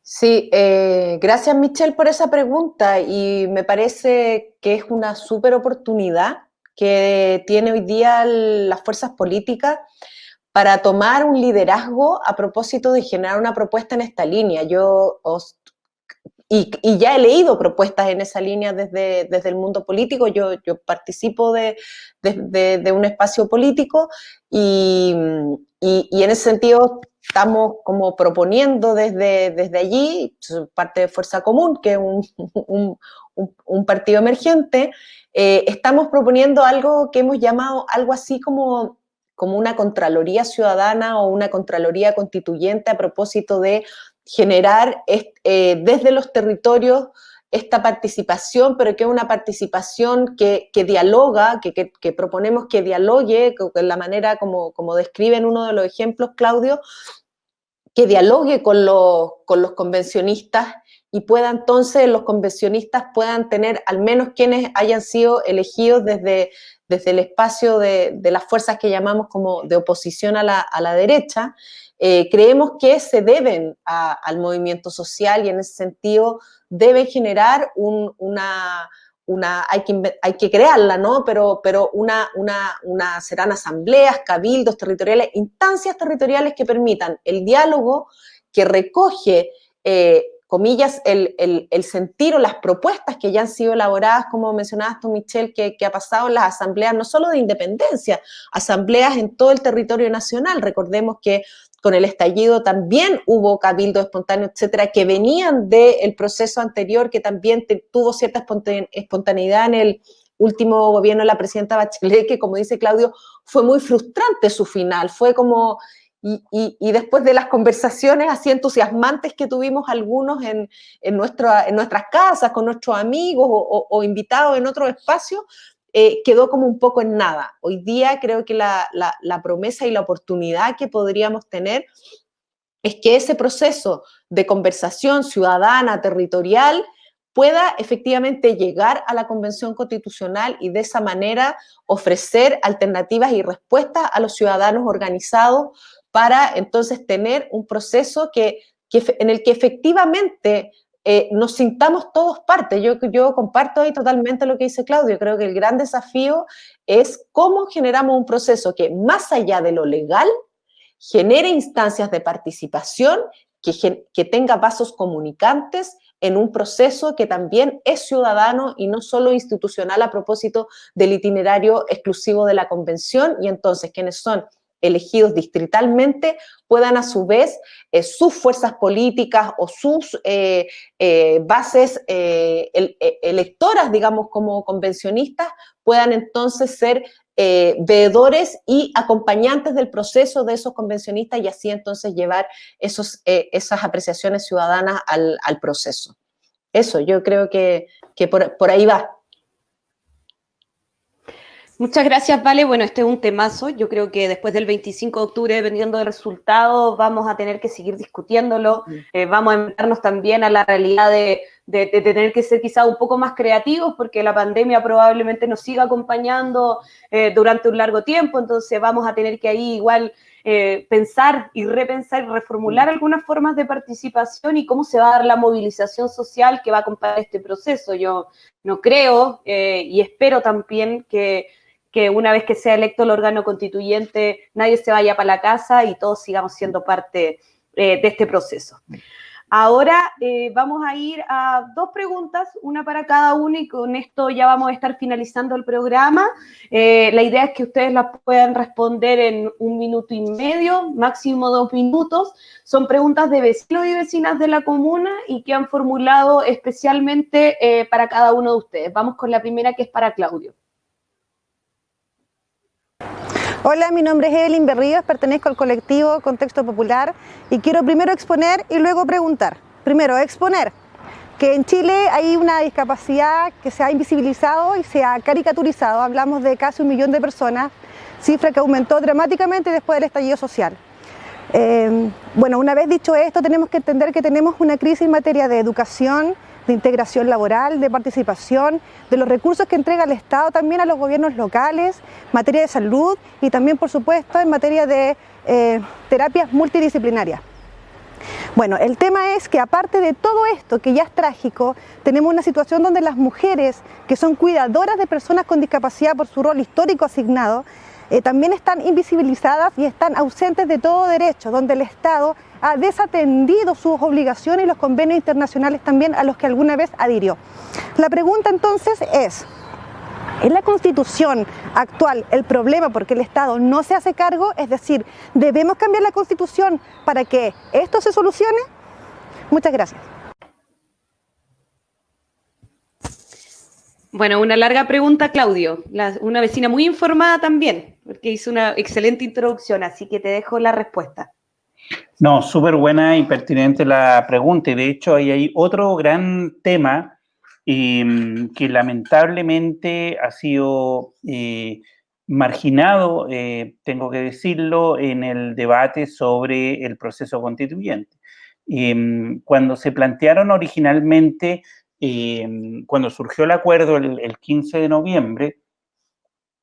Sí, gracias Michelle por esa pregunta, y me parece que es una súper oportunidad que tiene hoy día las fuerzas políticas para tomar un liderazgo a propósito de generar una propuesta en esta línea. Y ya he leído propuestas en esa línea desde el mundo político. Yo participo de un espacio político y en ese sentido estamos como proponiendo desde allí, parte de Fuerza Común, que es un partido emergente, estamos proponiendo algo que hemos llamado algo así como una Contraloría Ciudadana o una Contraloría Constituyente a propósito de generar desde los territorios esta participación, pero que es una participación que dialoga, que proponemos que dialogue, en la manera como describe en uno de los ejemplos, Claudio, que dialogue con los convencionistas y pueda entonces los convencionistas puedan tener al menos quienes hayan sido elegidos desde el espacio de las fuerzas que llamamos como de oposición a la derecha. Creemos que se deben al movimiento social, y en ese sentido deben generar hay que crearla, ¿no? Pero serán asambleas, cabildos territoriales, instancias territoriales que permitan el diálogo, que recoge comillas, el sentir o las propuestas que ya han sido elaboradas, como mencionabas tú, Michelle, que ha pasado en las asambleas, no solo de independencia, asambleas en todo el territorio nacional. Recordemos que con el estallido también hubo cabildo espontáneo, etcétera, que venían del proceso anterior, que también tuvo cierta espontaneidad en el último gobierno de la presidenta Bachelet, que, como dice Claudio, fue muy frustrante su final. Fue como... Y después de las conversaciones así entusiasmantes que tuvimos algunos en nuestras casas, con nuestros amigos o invitados en otros espacios, quedó como un poco en nada. Hoy día creo que la promesa y la oportunidad que podríamos tener es que ese proceso de conversación ciudadana, territorial, pueda efectivamente llegar a la Convención Constitucional y de esa manera ofrecer alternativas y respuestas a los ciudadanos organizados para entonces tener un proceso en el que efectivamente nos sintamos todos parte. Yo comparto ahí totalmente lo que dice Claudio. Creo que el gran desafío es cómo generamos un proceso que, más allá de lo legal, genere instancias de participación, que tenga vasos comunicantes en un proceso que también es ciudadano y no solo institucional a propósito del itinerario exclusivo de la convención, y entonces quienes son elegidos distritalmente puedan a su vez sus fuerzas políticas o sus bases electoras, digamos, como convencionistas, puedan entonces ser veedores y acompañantes del proceso de esos convencionistas y así entonces llevar esas apreciaciones ciudadanas al proceso. Eso, yo creo que por ahí va. Muchas gracias, Vale. Bueno, este es un temazo. Yo creo que después del 25 de octubre, dependiendo del resultado, vamos a tener que seguir discutiéndolo. Vamos a enfrentarnos también a la realidad de tener que ser quizá un poco más creativos, porque la pandemia probablemente nos siga acompañando durante un largo tiempo. Entonces vamos a tener que ahí igual pensar y repensar y reformular algunas formas de participación y cómo se va a dar la movilización social que va a acompañar este proceso. Yo no creo y espero también que una vez que sea electo el órgano constituyente, nadie se vaya para la casa y todos sigamos siendo parte de este proceso. Ahora vamos a ir a 2 preguntas, una para cada uno, y con esto ya vamos a estar finalizando el programa. La idea es que ustedes las puedan responder en 1 minuto y medio, máximo 2 minutos. Son preguntas de vecinos y vecinas de la comuna y que han formulado especialmente para cada uno de ustedes. Vamos con la primera, que es para Claudio. Hola, mi nombre es Evelyn Berríos, pertenezco al colectivo Contexto Popular y quiero primero exponer y luego preguntar. Primero, exponer que en Chile hay una discapacidad que se ha invisibilizado y se ha caricaturizado. Hablamos de casi 1 millón de personas, cifra que aumentó dramáticamente después del estallido social. Bueno, una vez dicho esto, tenemos que entender que tenemos una crisis en materia de educación, de integración laboral, de participación, de los recursos que entrega el Estado también a los gobiernos locales, materia de salud y también, por supuesto, en materia de terapias multidisciplinarias. Bueno, el tema es que aparte de todo esto, que ya es trágico, tenemos una situación donde las mujeres, que son cuidadoras de personas con discapacidad por su rol histórico asignado, también están invisibilizadas y están ausentes de todo derecho, donde el Estado ha desatendido sus obligaciones y los convenios internacionales también a los que alguna vez adhirió. La pregunta entonces es la Constitución actual el problema porque el Estado no se hace cargo? Es decir, ¿debemos cambiar la Constitución para que esto se solucione? Muchas gracias. Bueno, una larga pregunta, Claudio. Una vecina muy informada también, porque hizo una excelente introducción, así que te dejo la respuesta. No, súper buena y pertinente la pregunta. Y de hecho, ahí hay otro gran tema que lamentablemente ha sido marginado, tengo que decirlo, en el debate sobre el proceso constituyente. Cuando se plantearon originalmente, cuando surgió el acuerdo el 15 de noviembre,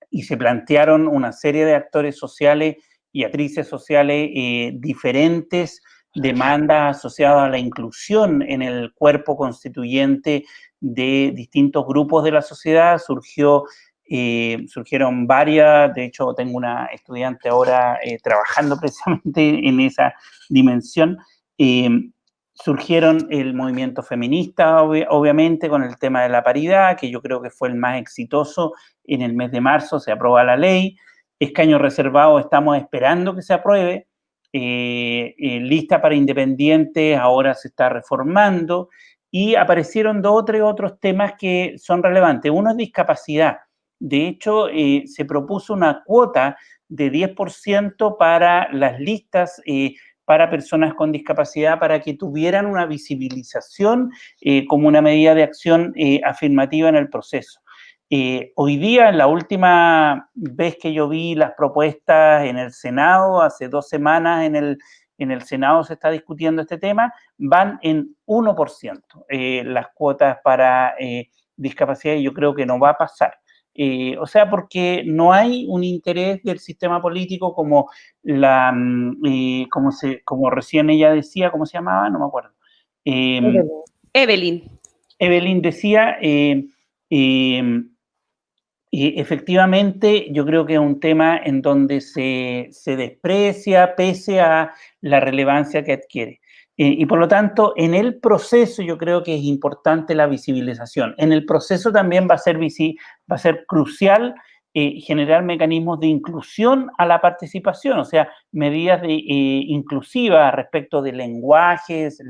y se plantearon una serie de actores sociales y actrices sociales diferentes demandas asociadas a la inclusión en el cuerpo constituyente de distintos grupos de la sociedad, surgieron varias. De hecho tengo una estudiante ahora trabajando precisamente en esa dimensión, Surgieron el movimiento feminista, obviamente, con el tema de la paridad, que yo creo que fue el más exitoso. En el mes de marzo se aprueba la ley. Escaño reservado, estamos esperando que se apruebe. Lista para independientes ahora se está reformando. Y aparecieron 2 o 3 otros temas que son relevantes. Uno es discapacidad. De hecho, se propuso una cuota de 10% para las listas para personas con discapacidad, para que tuvieran una visibilización como una medida de acción afirmativa en el proceso. Hoy día, en la última vez que yo vi las propuestas en el Senado, hace 2 semanas en el Senado se está discutiendo este tema, van en 1% las cuotas para discapacidad, y yo creo que no va a pasar. O sea, porque no hay un interés del sistema político como como recién ella decía, ¿cómo se llamaba? No me acuerdo. Evelyn. Evelyn decía, efectivamente, yo creo que es un tema en donde se desprecia pese a la relevancia que adquiere. Y por lo tanto, en el proceso yo creo que es importante la visibilización. En el proceso también va a ser crucial generar mecanismos de inclusión a la participación, o sea, medidas inclusivas respecto de lenguajes,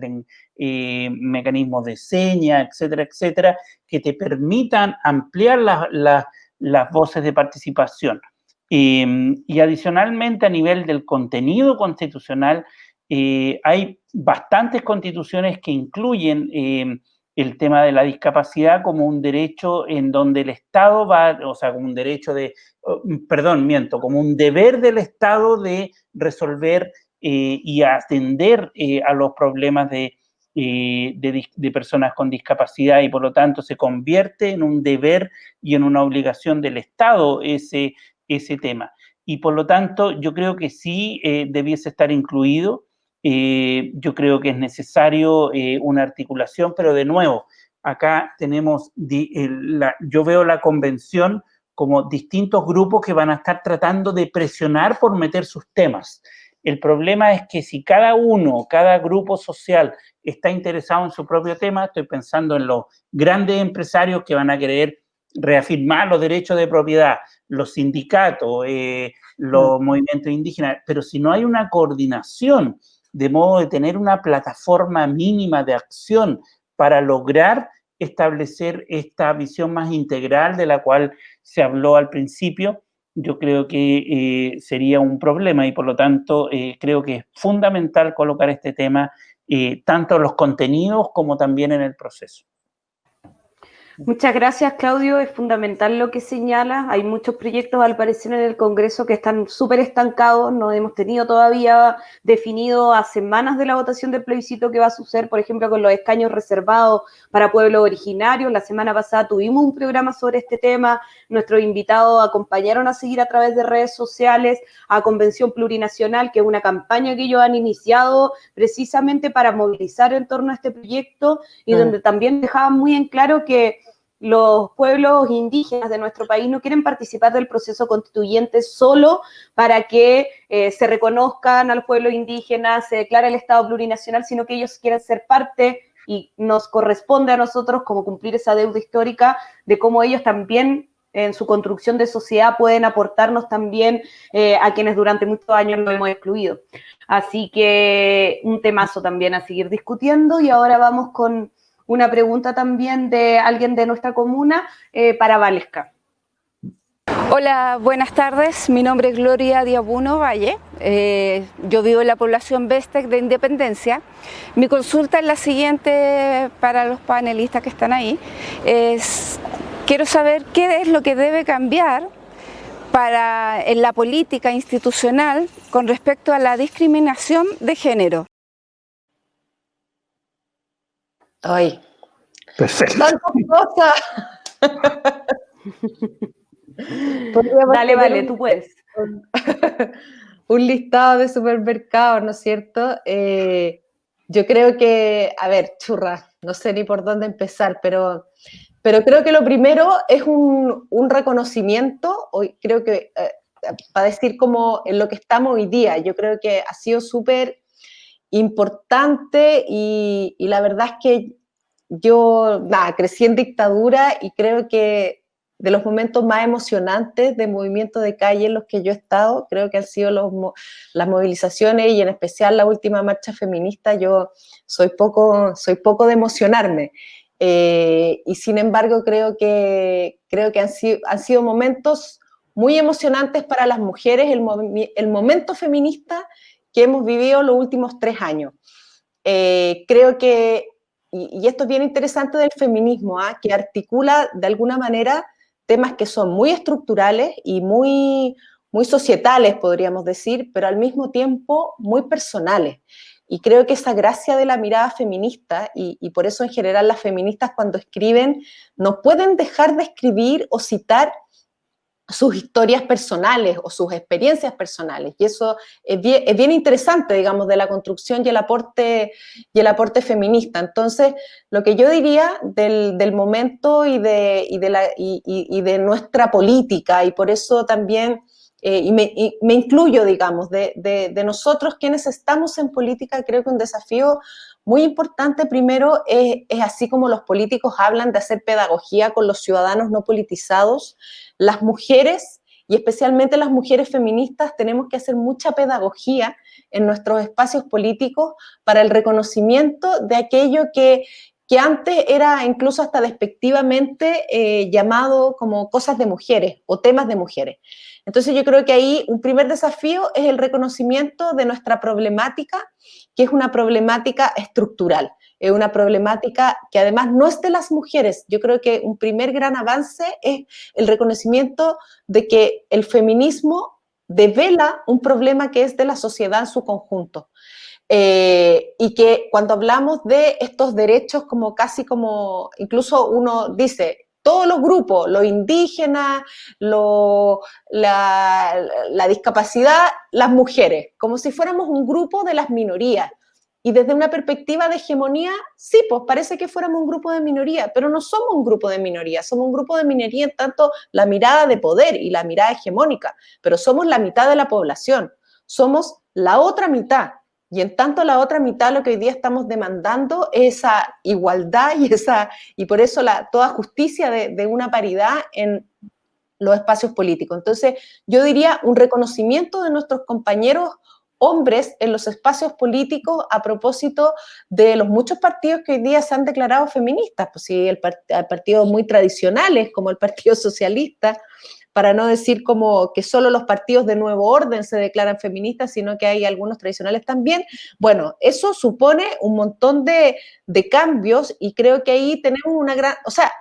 mecanismos de señas, etcétera, etcétera, que te permitan ampliar las voces de participación. Y adicionalmente, a nivel del contenido constitucional, hay bastantes constituciones que incluyen el tema de la discapacidad como un derecho en donde el Estado como un derecho como un deber del Estado de resolver y atender a los problemas de personas con discapacidad, y por lo tanto se convierte en un deber y en una obligación del Estado ese tema. Y por lo tanto yo creo que sí debiese estar incluido. Yo creo que es necesario una articulación, pero de nuevo, acá tenemos, yo veo la convención como distintos grupos que van a estar tratando de presionar por meter sus temas. El problema es que si cada grupo social está interesado en su propio tema, estoy pensando en los grandes empresarios que van a querer reafirmar los derechos de propiedad, los sindicatos, los movimientos indígenas, pero si no hay una coordinación de modo de tener una plataforma mínima de acción para lograr establecer esta visión más integral de la cual se habló al principio, yo creo que sería un problema, y por lo tanto creo que es fundamental colocar este tema tanto en los contenidos como también en el proceso. Muchas gracias, Claudio. Es fundamental lo que señala. Hay muchos proyectos, al parecer, en el Congreso que están súper estancados. No hemos tenido todavía definido a semanas de la votación del plebiscito qué va a suceder, por ejemplo, con los escaños reservados para pueblos originarios. La semana pasada tuvimos un programa sobre este tema. Nuestros invitados acompañaron a seguir a través de redes sociales a Convención Plurinacional, que es una campaña que ellos han iniciado precisamente para movilizar en torno a este proyecto, y donde también dejaban muy en claro que los pueblos indígenas de nuestro país no quieren participar del proceso constituyente solo para que se reconozcan a los pueblos indígenas, se declare el Estado plurinacional, sino que ellos quieren ser parte, y nos corresponde a nosotros como cumplir esa deuda histórica de cómo ellos también en su construcción de sociedad pueden aportarnos también a quienes durante muchos años lo hemos excluido. Así que un temazo también a seguir discutiendo. Y ahora vamos con una pregunta también de alguien de nuestra comuna para Valesca. Hola, buenas tardes. Mi nombre es Gloria Diabuno Valle. Yo vivo en la población Bestec de Independencia. Mi consulta es la siguiente para los panelistas que están ahí. Quiero saber qué es lo que debe cambiar en la política institucional con respecto a la discriminación de género. Ay, Perfecto. tantas cosas. Dale, vale, tú puedes. Un listado de supermercados, ¿no es cierto? Yo creo que, a ver, churra, no sé ni por dónde empezar, pero creo que lo primero es un reconocimiento. Hoy creo que, para decir como en lo que estamos hoy día, yo creo que ha sido súper importante y la verdad es que yo crecí en dictadura y creo que de los momentos más emocionantes de movimiento de calle en los que yo he estado, creo que han sido las movilizaciones y en especial la última marcha feminista. Yo soy poco de emocionarme y sin embargo creo que han sido momentos muy emocionantes para las mujeres, el momento feminista que hemos vivido los últimos 3 años. Creo que, y esto es bien interesante del feminismo, que articula de alguna manera temas que son muy estructurales y muy societales, podríamos decir, pero al mismo tiempo muy personales. Y creo que esa gracia de la mirada feminista, y por eso en general las feministas cuando escriben no pueden dejar de escribir o citar sus historias personales o sus experiencias personales. Y eso es bien interesante, digamos, de la construcción y el aporte feminista. Entonces, lo que yo diría del momento y de nuestra política, y por eso también, y me incluyo, digamos, de nosotros quienes estamos en política, creo que un desafío muy importante primero es así como los políticos hablan de hacer pedagogía con los ciudadanos no politizados, las mujeres, y especialmente las mujeres feministas, tenemos que hacer mucha pedagogía en nuestros espacios políticos para el reconocimiento de aquello que antes era incluso hasta despectivamente llamado como cosas de mujeres o temas de mujeres. Entonces yo creo que ahí un primer desafío es el reconocimiento de nuestra problemática, que es una problemática estructural, es una problemática que además no es de las mujeres. Yo creo que un primer gran avance es el reconocimiento de que el feminismo devela un problema que es de la sociedad en su conjunto. Y que cuando hablamos de estos derechos como casi como, incluso uno dice, todos los grupos, los indígenas, la discapacidad, las mujeres, como si fuéramos un grupo de las minorías. Y desde una perspectiva de hegemonía, sí, pues parece que fuéramos un grupo de minoría, pero no somos un grupo de minoría, somos un grupo de minoría en tanto la mirada de poder y la mirada hegemónica, pero somos la mitad de la población, somos la otra mitad. Y en tanto la otra mitad lo que hoy día estamos demandando es esa igualdad y por eso toda justicia de una paridad en los espacios políticos. Entonces, yo diría un reconocimiento de nuestros compañeros hombres en los espacios políticos a propósito de los muchos partidos que hoy día se han declarado feministas. Pues sí, partidos muy tradicionales como el Partido Socialista, para no decir como que solo los partidos de nuevo orden se declaran feministas, sino que hay algunos tradicionales también. Bueno, eso supone un montón de cambios y creo que ahí tenemos una gran, o sea,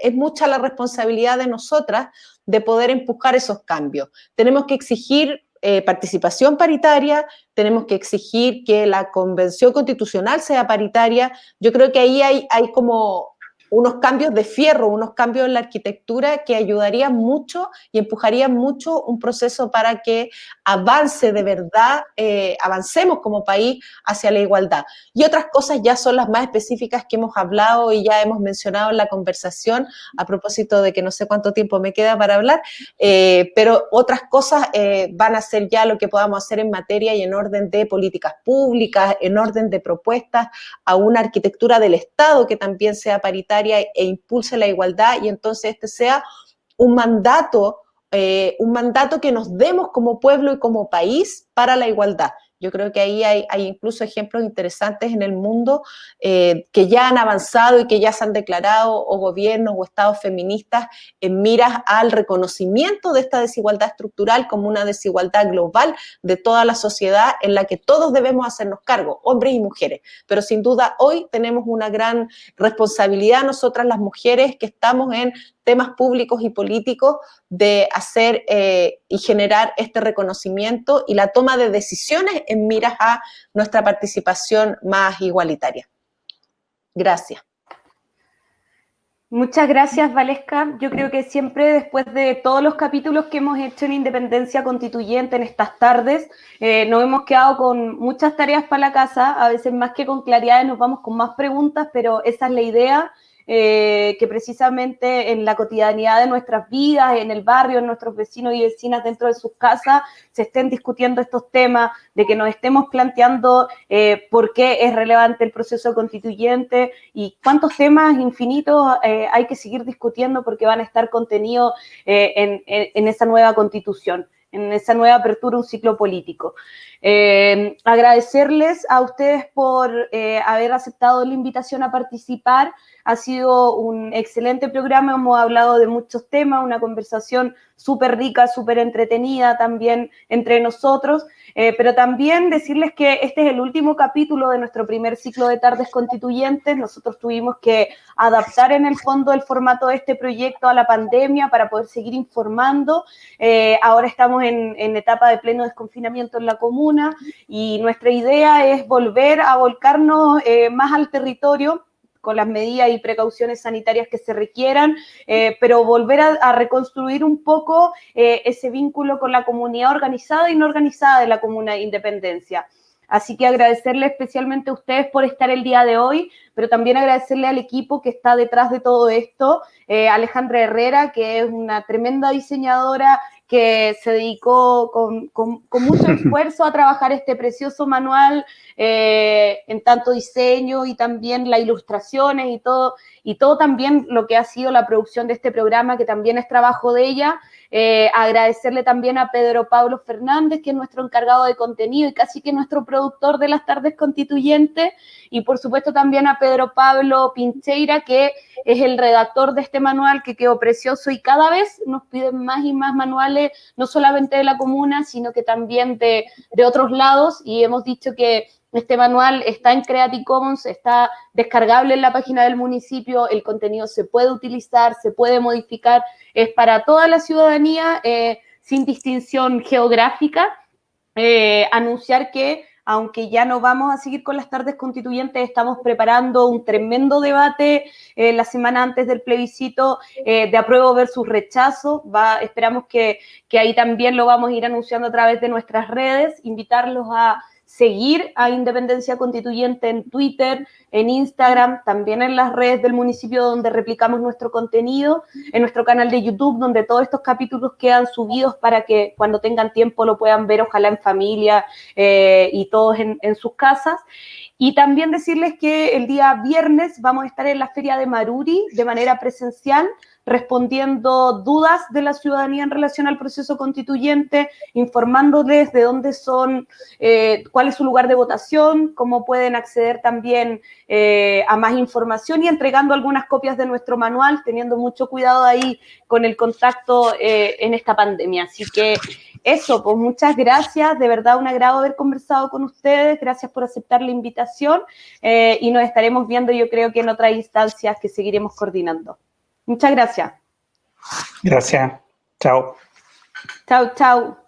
es mucha la responsabilidad de nosotras de poder empujar esos cambios. Tenemos que exigir participación paritaria, tenemos que exigir que la convención constitucional sea paritaria. Yo creo que ahí hay como unos cambios de fierro, unos cambios en la arquitectura que ayudarían mucho y empujarían mucho un proceso para que avance de verdad, avancemos como país hacia la igualdad. Y otras cosas ya son las más específicas que hemos hablado y ya hemos mencionado en la conversación, a propósito de que no sé cuánto tiempo me queda para hablar, pero otras cosas van a ser ya lo que podamos hacer en materia y en orden de políticas públicas, en orden de propuestas a una arquitectura del Estado que también sea paritaria e impulse la igualdad y entonces este sea un mandato que nos demos como pueblo y como país para la igualdad. Yo creo que ahí hay incluso ejemplos interesantes en el mundo que ya han avanzado y que ya se han declarado o gobiernos o estados feministas en miras al reconocimiento de esta desigualdad estructural como una desigualdad global de toda la sociedad en la que todos debemos hacernos cargo, hombres y mujeres. Pero sin duda hoy tenemos una gran responsabilidad nosotras las mujeres que estamos en temas públicos y políticos de hacer y generar este reconocimiento y la toma de decisiones en miras a nuestra participación más igualitaria. Gracias. Muchas gracias, Valesca. Yo creo que siempre después de todos los capítulos que hemos hecho en Independencia Constituyente en estas tardes, nos hemos quedado con muchas tareas para la casa, a veces más que con claridad nos vamos con más preguntas, pero esa es la idea. que precisamente en la cotidianidad de nuestras vidas, en el barrio, en nuestros vecinos y vecinas dentro de sus casas, se estén discutiendo estos temas, de que nos estemos planteando por qué es relevante el proceso constituyente y cuántos temas infinitos hay que seguir discutiendo porque van a estar contenidos en esa nueva constitución, en esa nueva apertura a un ciclo político. Agradecerles a ustedes por haber aceptado la invitación a participar. Ha sido un excelente programa, hemos hablado de muchos temas, una conversación súper rica, súper entretenida también entre nosotros, pero también decirles que este es el último capítulo de nuestro primer ciclo de tardes constituyentes. Nosotros tuvimos que adaptar en el fondo el formato de este proyecto a la pandemia para poder seguir informando. Ahora estamos en etapa de pleno desconfinamiento en la comuna y nuestra idea es volver a volcarnos más al territorio con las medidas y precauciones sanitarias que se requieran, pero volver a reconstruir un poco ese vínculo con la comunidad organizada y no organizada de la Comuna de Independencia. Así que agradecerle especialmente a ustedes por estar el día de hoy, pero también agradecerle al equipo que está detrás de todo esto, Alejandra Herrera, que es una tremenda diseñadora que se dedicó con mucho esfuerzo a trabajar este precioso manual en tanto diseño y también las ilustraciones y todo también lo que ha sido la producción de este programa, que también es trabajo de ella. Agradecerle también a Pedro Pablo Fernández, que es nuestro encargado de contenido y casi que nuestro productor de las tardes constituyentes, y por supuesto también a Pedro Pablo Pincheira, que es el redactor de este manual que quedó precioso y cada vez nos piden más y más manuales, no solamente de la comuna, sino que también de otros lados, y hemos dicho que este manual está en Creative Commons, está descargable en la página del municipio, el contenido se puede utilizar, se puede modificar, es para toda la ciudadanía, sin distinción geográfica. Anunciar que, aunque ya no vamos a seguir con las tardes constituyentes, estamos preparando un tremendo debate la semana antes del plebiscito de apruebo versus rechazo. Esperamos que ahí también lo vamos a ir anunciando a través de nuestras redes, invitarlos a seguir a Independencia Constituyente en Twitter, en Instagram, también en las redes del municipio donde replicamos nuestro contenido, en nuestro canal de YouTube donde todos estos capítulos quedan subidos para que cuando tengan tiempo lo puedan ver, ojalá en familia y todos en sus casas. Y también decirles que el día viernes vamos a estar en la Feria de Maruri de manera presencial, respondiendo dudas de la ciudadanía en relación al proceso constituyente, informándoles de dónde son, cuál es su lugar de votación, cómo pueden acceder también a más información y entregando algunas copias de nuestro manual, teniendo mucho cuidado ahí con el contacto en esta pandemia. Así que eso, pues muchas gracias, de verdad un agrado haber conversado con ustedes, gracias por aceptar la invitación y nos estaremos viendo yo creo que en otras instancias que seguiremos coordinando. Muchas gracias. Gracias. Chao. Chao, chao.